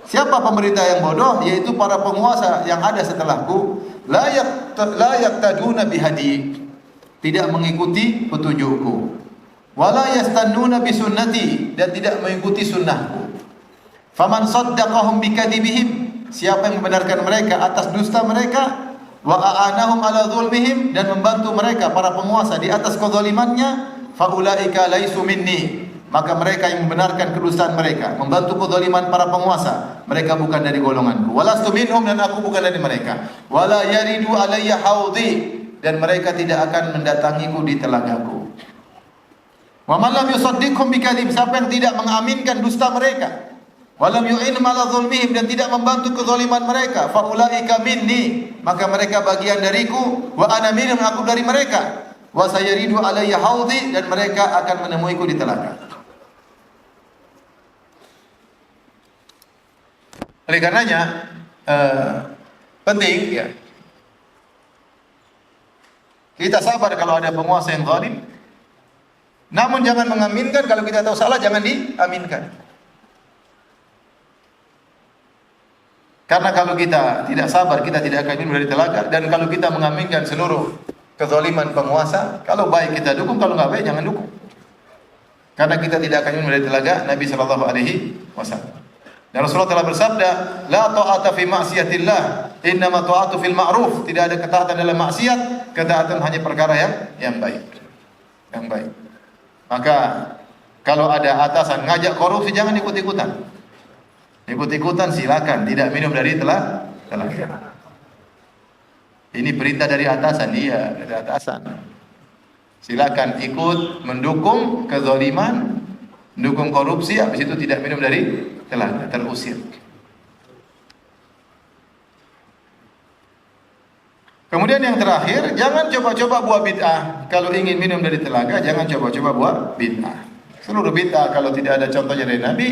Siapa pemerintah yang bodoh? Yaitu para penguasa yang ada setelahku. La yaqtaduna bihadi. Tidak mengikuti petunjukku. Wala yastannuna bisunnati, dan tidak mengikuti sunnahku. Faman saddaqahum bikadzibihim, siapa yang membenarkan mereka atas dusta mereka, wa a'anahum ala zulmihim, dan membantu mereka para penguasa di atas kezalimannya, faulaika laisu minni, maka mereka yang membenarkan kedustaan mereka, membantu kezaliman para penguasa, mereka bukan dari golonganku. Walastu minhum, dan aku bukan dari mereka. Wala yaridu alayya haudhi, dan mereka tidak akan mendatangiku di telagaku. Wa man lam yusaddiqhum bikadzib, siapa yang tidak mengaminkan dusta mereka, walam yu'inhum ala zulmihim, dan tidak membantu kezaliman mereka, faulaika minni, maka mereka bagian dariku, wa ana minhum, aku dari mereka, wa sayaridu alayya haudhi, dan mereka akan menemuiku di telaga. Oleh karenanya penting ya kita sabar kalau ada penguasa yang zalim, namun jangan mengaminkan. Kalau kita tahu salah, jangan diaminkan. Karena kalau kita tidak sabar, kita tidak akan minum dari telaga. Dan kalau kita mengaminkan seluruh kezaliman penguasa, kalau baik kita dukung, kalau nggak baik jangan dukung. Karena kita tidak akan minum dari telaga Nabi Shallallahu Alaihi Wasallam. Dan Rasulullah telah bersabda, la ta'ata fi ma'siyatillah, innama ta'atu fil ma'ruf. Tidak ada ketaatan dalam maksiat, ketaatan hanya perkara yang baik. Yang baik. Maka kalau ada atasan ngajak korupsi, jangan ikut-ikutan. Ikut-ikutan silakan, tidak minum dari telaga. Ini perintah dari atasan, iya, dari atasan. Silakan ikut mendukung kezaliman, mendukung korupsi, habis itu tidak minum dari telaga, terusir. Kemudian yang terakhir, jangan coba-coba buat bid'ah. Kalau ingin minum dari telaga, jangan coba-coba buat bid'ah. Seluruh bid'ah kalau tidak ada contohnya dari Nabi,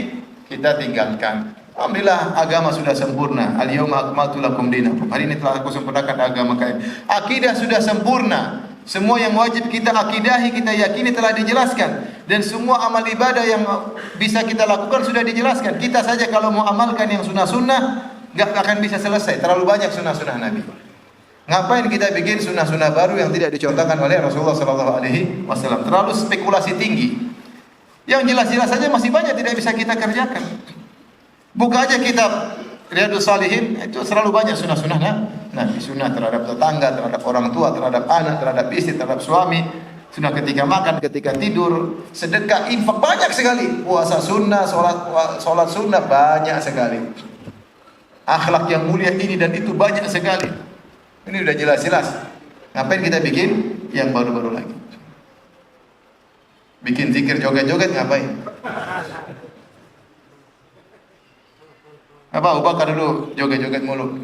kita tinggalkan. Alhamdulillah agama sudah sempurna. Al-yauma akmaltu lakum dinakum. Hari ini telah aku sempurnakan agama kalian. Akidah sudah sempurna. Semua yang wajib kita akidahi, kita yakini telah dijelaskan. Dan semua amal ibadah yang bisa kita lakukan sudah dijelaskan. Kita saja kalau mau amalkan yang sunnah-sunnah, nggak akan bisa selesai. Terlalu banyak sunnah-sunnah Nabi. Ngapain kita bikin sunnah-sunnah baru yang tidak dicontohkan oleh Rasulullah Sallallahu Alaihi Wasallam? Terlalu spekulasi tinggi. Yang jelas-jelas saja masih banyak tidak bisa kita kerjakan. Buka aja kitab Riyadhus Shalihin, itu selalu banyak sunnah-sunnah Nabi. Sunnah terhadap tetangga, terhadap orang tua, terhadap anak, terhadap istri, terhadap suami. Sunnah ketika makan, ketika tidur, sedekah, infak, banyak sekali. Puasa sunnah, sholat sunnah, banyak sekali. Akhlak yang mulia ini dan itu banyak sekali. Ini sudah jelas-jelas. Ngapain kita bikin yang baru-baru lagi? Bikin zikir joget-joget ngapain? Apa Abu Bakar dulu joget-joget mulu?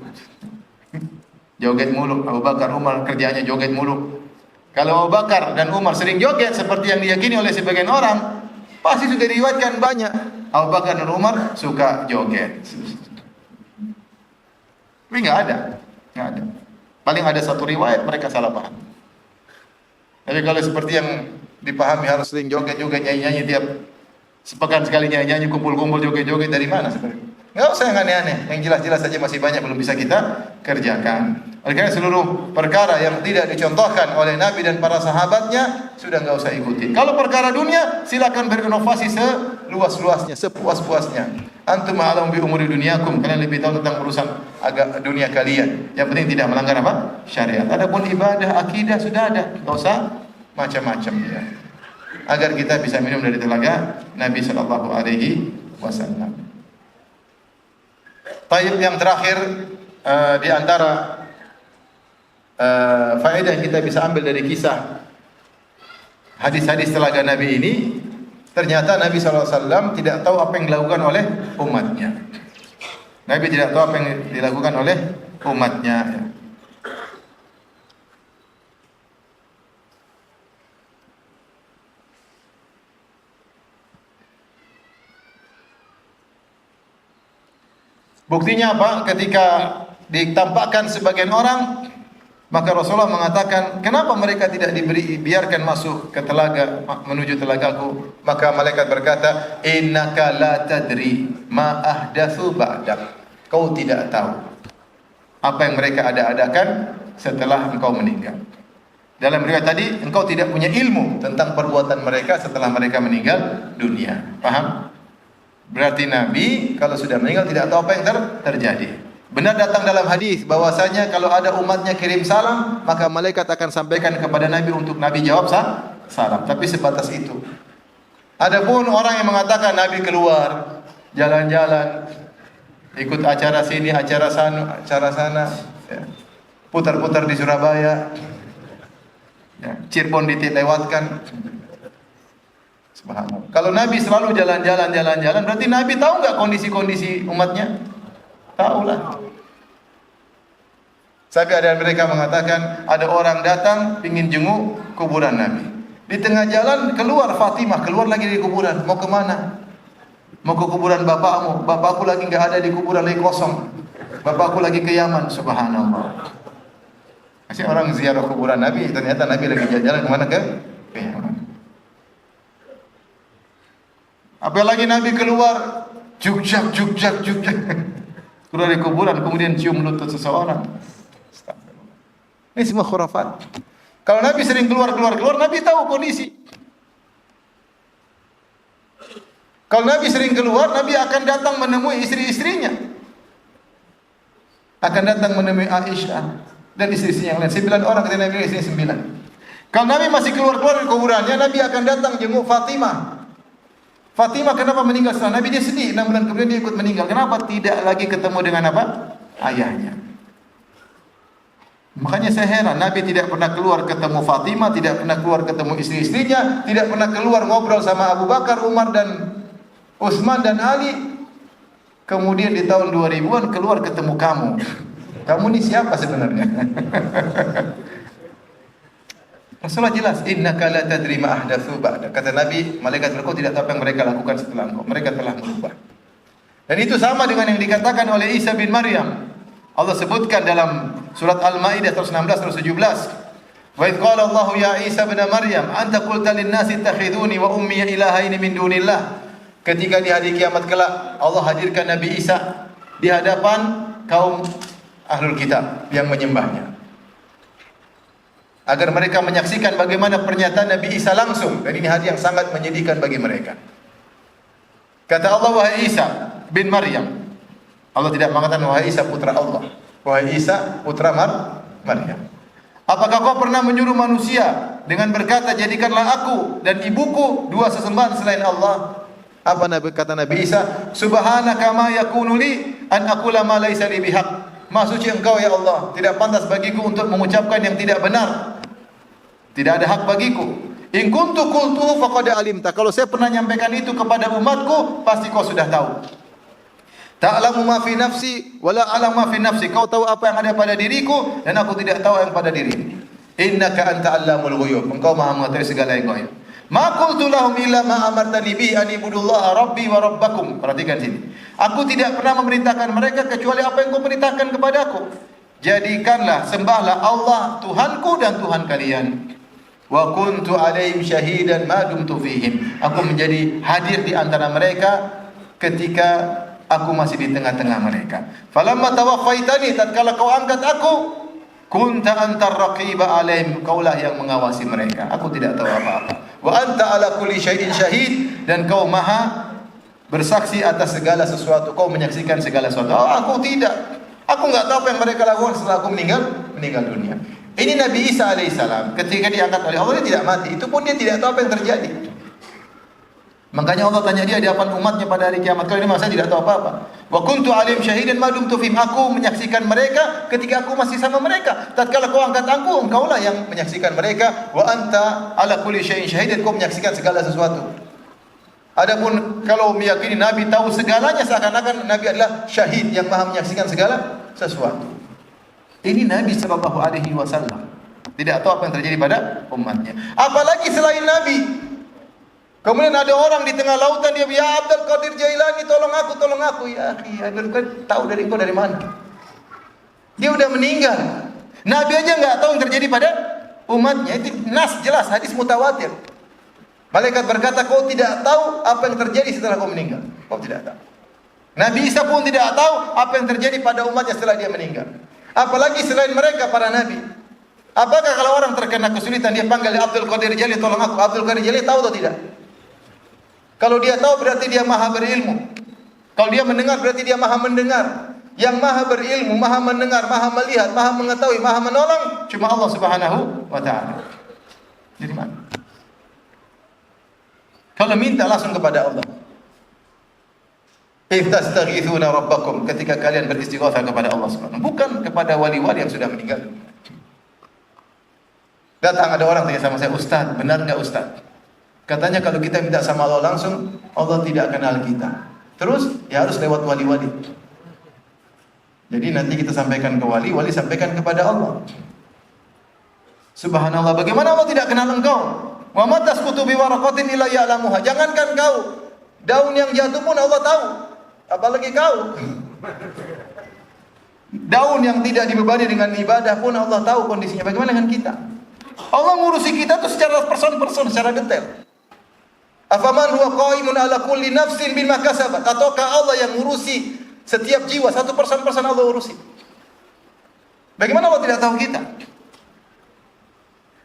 Joget mulu. Abu Bakar, Umar kerjanya joget mulu. Kalau Abu Bakar dan Umar sering joget seperti yang diyakini oleh sebagian orang, pasti sudah diriwayatkan banyak. Abu Bakar dan Umar suka joget. Tapi nggak ada. Paling ada satu riwayat mereka salah paham. Tapi kalau seperti yang dipahami harus sering joget-joget, nyanyi-nyanyi tiap sepekan sekali nyanyi-nyanyi, kumpul-kumpul joget-joget, dari mana sebenarnya? Nggak usah yang aneh-aneh, yang jelas-jelas saja masih banyak belum bisa kita kerjakan. Oleh karena seluruh perkara yang tidak dicontohkan oleh Nabi dan para sahabatnya sudah nggak usah ikuti. Kalau perkara dunia, silakan berinovasi seluas-luasnya, sepuas-puasnya. Antum a'lamu bi umuri dunyakum, kalian lebih tahu tentang urusan dunia kalian. Yang penting tidak melanggar apa? Syariat. Adapun ibadah, akidah sudah ada, nggak usah macam-macam ya. Agar kita bisa minum dari telaga Nabi sallallahu alaihi wasallam. Taib yang terakhir di antara faedah yang kita bisa ambil dari kisah hadis-hadis telaga Nabi ini, ternyata Nabi SAW tidak tahu apa yang dilakukan oleh umatnya. Nabi tidak tahu apa yang dilakukan oleh umatnya. Buktinya apa? Ketika ditampakkan sebagian orang, maka Rasulullah mengatakan, kenapa mereka tidak biarkan masuk ke telaga, menuju telagaku? Maka malaikat berkata, innaka la tadri ma ahdatsu ba'dak. Kau tidak tahu apa yang mereka ada-adakan setelah engkau meninggal. Dalam riwayat tadi, engkau tidak punya ilmu tentang perbuatan mereka setelah mereka meninggal dunia. Paham? Berarti Nabi kalau sudah meninggal tidak tahu apa yang terjadi. Benar datang dalam hadis bahwasanya kalau ada umatnya kirim salam, maka malaikat akan sampaikan kepada Nabi untuk Nabi jawab salam. Tapi sebatas itu. Adapun orang yang mengatakan Nabi keluar jalan-jalan, ikut acara sini, acara sana, ya. Putar-putar di Surabaya, ya. Cirebon dilewatkan. Subhanallah. Kalau Nabi selalu jalan-jalan, berarti Nabi tahu nggak kondisi-kondisi umatnya? Tahulah. Sampai ada mereka mengatakan ada orang datang ingin jenguk kuburan Nabi. Di tengah jalan keluar Fatimah, keluar lagi dari kuburan. Mau kemana? Mau ke kuburan bapakmu. Bapakku lagi nggak ada di kuburan, lagi kosong. Bapakku lagi ke Yaman. Subhanallah. Masih orang ziarah kuburan Nabi, ternyata Nabi lagi jalan-jalan kemana ke Yaman. Apalagi Nabi keluar jugjak. Keluar dari kuburan, kemudian cium lutut seseorang. Ini semua khurafat. Kalau Nabi sering keluar, Nabi tahu kondisi. Kalau Nabi sering keluar, Nabi akan datang menemui istri-istrinya. Akan datang menemui Aisyah dan istri-istri yang lain. 9 orang ketika Nabi istri 9. Kalau Nabi masih keluar dari kuburannya, Nabi akan datang jenguk Fatimah. Fatimah kenapa meninggal setelah Nabi? Dia sedih, 6 bulan kemudian dia ikut meninggal. Kenapa? Tidak lagi ketemu dengan apa? Ayahnya. Makanya saya heran, Nabi tidak pernah keluar ketemu Fatimah, tidak pernah keluar ketemu istri-istrinya, tidak pernah keluar ngobrol sama Abu Bakar, Umar dan Utsman dan Ali. Kemudian di tahun 2000-an keluar ketemu kamu. Kamu ini siapa sebenarnya? Rasulullah jelas, innaka la tadri ma ahdatsu ba'da. Kata Nabi, malaikat engkau tidak tahu apa yang mereka lakukan setelah engkau. Mereka telah merubah. Dan itu sama dengan yang dikatakan oleh Isa bin Maryam. Allah sebutkan dalam surat Al-Maidah 116 117. Wa idz qala Allah ya Isa bin Maryam, anta qulta lin-nasi ittakhiduni wa ummi ilahaini min dunillah. Ketika di hari kiamat kelak Allah hadirkan Nabi Isa di hadapan kaum ahlul kitab yang menyembahnya, agar mereka menyaksikan bagaimana pernyataan Nabi Isa langsung. Dan ini hari yang sangat menyedihkan bagi mereka. Kata Allah, wahai Isa bin Maryam. Allah tidak mengatakan wahai Isa putra Allah. Wahai Isa putra Maryam. Apakah kau pernah menyuruh manusia dengan berkata, jadikanlah aku dan ibuku dua sesembahan selain Allah? Apa kata Nabi Isa? Subhanaka ma yakunu li an aqula ma laysa li bihaq. Maha suci engkau ya Allah, tidak pantas bagiku untuk mengucapkan yang tidak benar. Tidak ada hak bagiku. In kuntu qultuhu faqad alimta. Kalau saya pernah nyampaikan itu kepada umatku, pasti kau sudah tahu. Ta'lamu ma fi nafsi wala a'lamu ma fi nafsi. Kau tahu apa yang ada pada diriku dan aku tidak tahu yang pada dirimu. Innaka anta 'allamul ghuyub. Engkau Maha mengetahui segala yang gaib. Ma qultu lahum illa ma amartani bi an ibudullaha rabbi wa rabbakum. Perhatikan sini. Aku tidak pernah memerintahkan mereka kecuali apa yang kau perintahkan kepadaku. Jadikanlah, sembahlah Allah Tuhanku dan Tuhan kalian. Wa kuntu 'alaihim syahidan ma dumtu fihim. Aku menjadi hadir di antara mereka ketika aku masih di tengah-tengah mereka. Falamma tawaffaitani, tatkala kau angkat aku, kunta antar raqiba alaihim, kaulah yang mengawasi mereka. Aku tidak tahu apa-apa. Wa anta ala kulli syai'in syahid, dan kau maha bersaksi atas segala sesuatu. Kau menyaksikan segala sesuatu. Oh, aku tidak. Aku enggak tahu apa yang mereka lakukan setelah aku meninggal dunia. Ini Nabi Isa alaihissalam ketika diangkat oleh Allah, dia tidak mati. Itu pun dia tidak tahu apa yang terjadi. Makanya Allah tanya dia di hadapan umatnya pada hari kiamat. Kalau ini masa tidak tahu apa-apa. Wa kuntu alim syahidan ma dumtu fihim. Aku menyaksikan mereka ketika aku masih sama mereka. Tatkala kau angkat aku, engkaulah yang menyaksikan mereka. Wa anta ala kulli syai'in syahidan. Kau menyaksikan segala sesuatu. Adapun kalau meyakini Nabi tahu segalanya, seakan-akan Nabi adalah syahid yang maha menyaksikan segala sesuatu. Ini Nabi sallallahu alaihi wasallam. Tidak tahu apa yang terjadi pada umatnya. Apalagi selain Nabi. Kemudian ada orang di tengah lautan, dia ya Abdul Qadir Jailani, tolong aku. Ya akhi, Abdul Qadir tahu dari engkau dari mana? Dia udah meninggal. Nabi aja nggak tahu yang terjadi pada umatnya. Itu nas jelas, hadis mutawatir. Malaikat berkata, kau tidak tahu apa yang terjadi setelah kau meninggal. Kau tidak tahu. Nabi Isa pun tidak tahu apa yang terjadi pada umatnya setelah dia meninggal. Apalagi selain mereka para nabi. Apakah kalau orang terkena kesulitan dia panggil Abdul Qadir Jailani, tolong aku. Abdul Qadir Jailani tahu atau tidak? Kalau dia tahu berarti dia maha berilmu. Kalau dia mendengar berarti dia maha mendengar. Yang maha berilmu, maha mendengar, maha melihat, maha mengetahui, maha menolong cuma Allah Subhanahu wa taala. Jadi mana? Kalau minta langsung kepada Allah. Iftastaghithuna rabbakum, ketika kalian beristighatsah kepada Allah Subhanahu, bukan kepada wali-wali yang sudah meninggal. Datang ada orang tanya sama saya, "Ustaz, benar enggak Ustaz?" Katanya kalau kita minta sama Allah langsung, Allah tidak kenal kita. Terus ya harus lewat wali-wali. Jadi nanti kita sampaikan ke wali, wali sampaikan kepada Allah. Subhanallah, bagaimana Allah tidak kenal engkau? Wa ma tasqutu bi waraqatin illa ya'lamuha. Jangankan kau, daun yang jatuh pun Allah tahu. Apalagi kau. Daun yang tidak dibebani dengan ibadah pun Allah tahu kondisinya. Bagaimana dengan kita? Allah ngurusi kita tuh secara person, secara detail. Afaman huwa qaimun ala kulli nafsin bima kasabat. Ataukah Allah yang ngurusi setiap jiwa, satu person Allah urusi. Bagaimana Allah tidak tahu kita?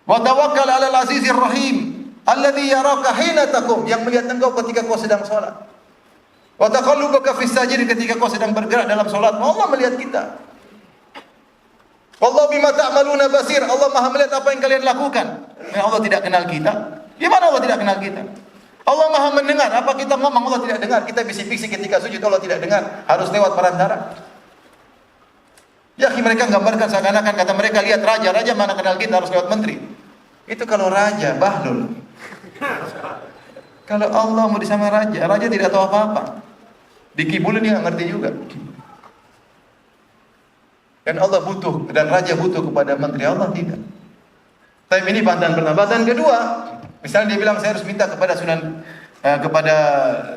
Wa tawakkal 'alal 'azizir rahim alladzi yaraka hina taqum, yang melihat engkau ketika kau sedang salat. Wa taqallubaka fis sajid, ketika kau sedang bergerak dalam salat, Allah melihat kita. Wallahu bima ta'maluna basir, Allah Maha melihat apa yang kalian lakukan. Allah tidak kenal kita. Gimana Allah tidak kenal kita? Allah Maha mendengar, apa kita ngomong Allah tidak dengar. Kita bisik-bisik ketika sujud Allah tidak dengar, harus lewat perantara. Ya, mereka gambarkan seakan-akan kata mereka, lihat raja mana kenal kita, harus lewat menteri. Itu kalau raja, bahlul. Kalau Allah mau disama raja tidak tahu apa-apa. Dikibulin dia nggak ngerti juga. Dan Allah butuh, dan raja butuh kepada menteri, Allah tidak. Tapi ini bantahan pertama. Bantahan kedua, misalnya dia bilang saya harus minta kepada kepada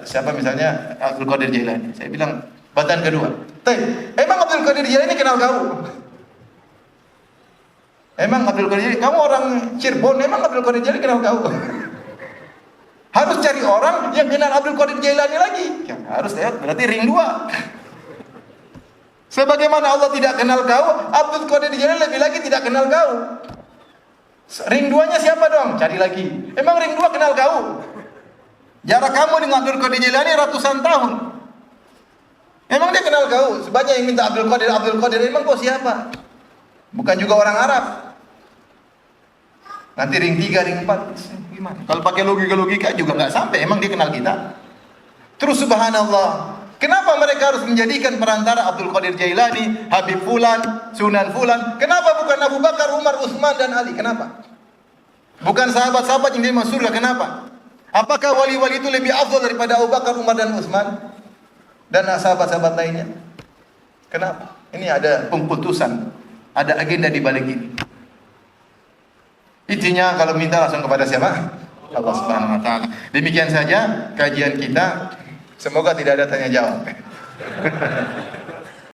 siapa misalnya Abdul Qadir Jailani. Saya bilang bantahan kedua. Tapi emang Abdul Qadir Jailani kenal kamu? Emang Abdul Qadir Jailani, kamu orang Cirebon, emang Abdul Qadir Jailani kenal kamu? Harus cari orang yang kenal Abdul Qadir Jailani lagi. Ya, harus lihat, berarti ring 2. Sebagaimana Allah tidak kenal kau, Abdul Qadir Jailani lebih lagi tidak kenal kau. Ring 2-nya siapa dong? Cari lagi. Emang ring 2 kenal kau? Jarak kamu dengan Abdul Qadir Jailani ratusan tahun. Emang dia kenal kau? Sebanyak yang minta Abdul Qadir, emang kau siapa? Bukan juga orang Arab. Nanti ring 3, ring 4 gimana? Kalau pakai logika juga nggak sampai. Emang dia kenal kita? Terus subhanallah, kenapa mereka harus menjadikan perantara Abdul Qadir Jailani, Habib Fulan, Sunan Fulan? Kenapa bukan Abu Bakar, Umar, Utsman dan Ali? Kenapa? Bukan sahabat-sahabat yang masuk surga? Kenapa? Apakah wali-wali itu lebih afdal daripada Abu Bakar, Umar dan Utsman dan sahabat-sahabat lainnya? Kenapa? Ini ada pemputusan, ada agenda di balik ini. Intinya kalau minta langsung kepada siapa? Allah Subhanahu wa taala. Demikian saja kajian kita. Semoga tidak ada tanya jawab.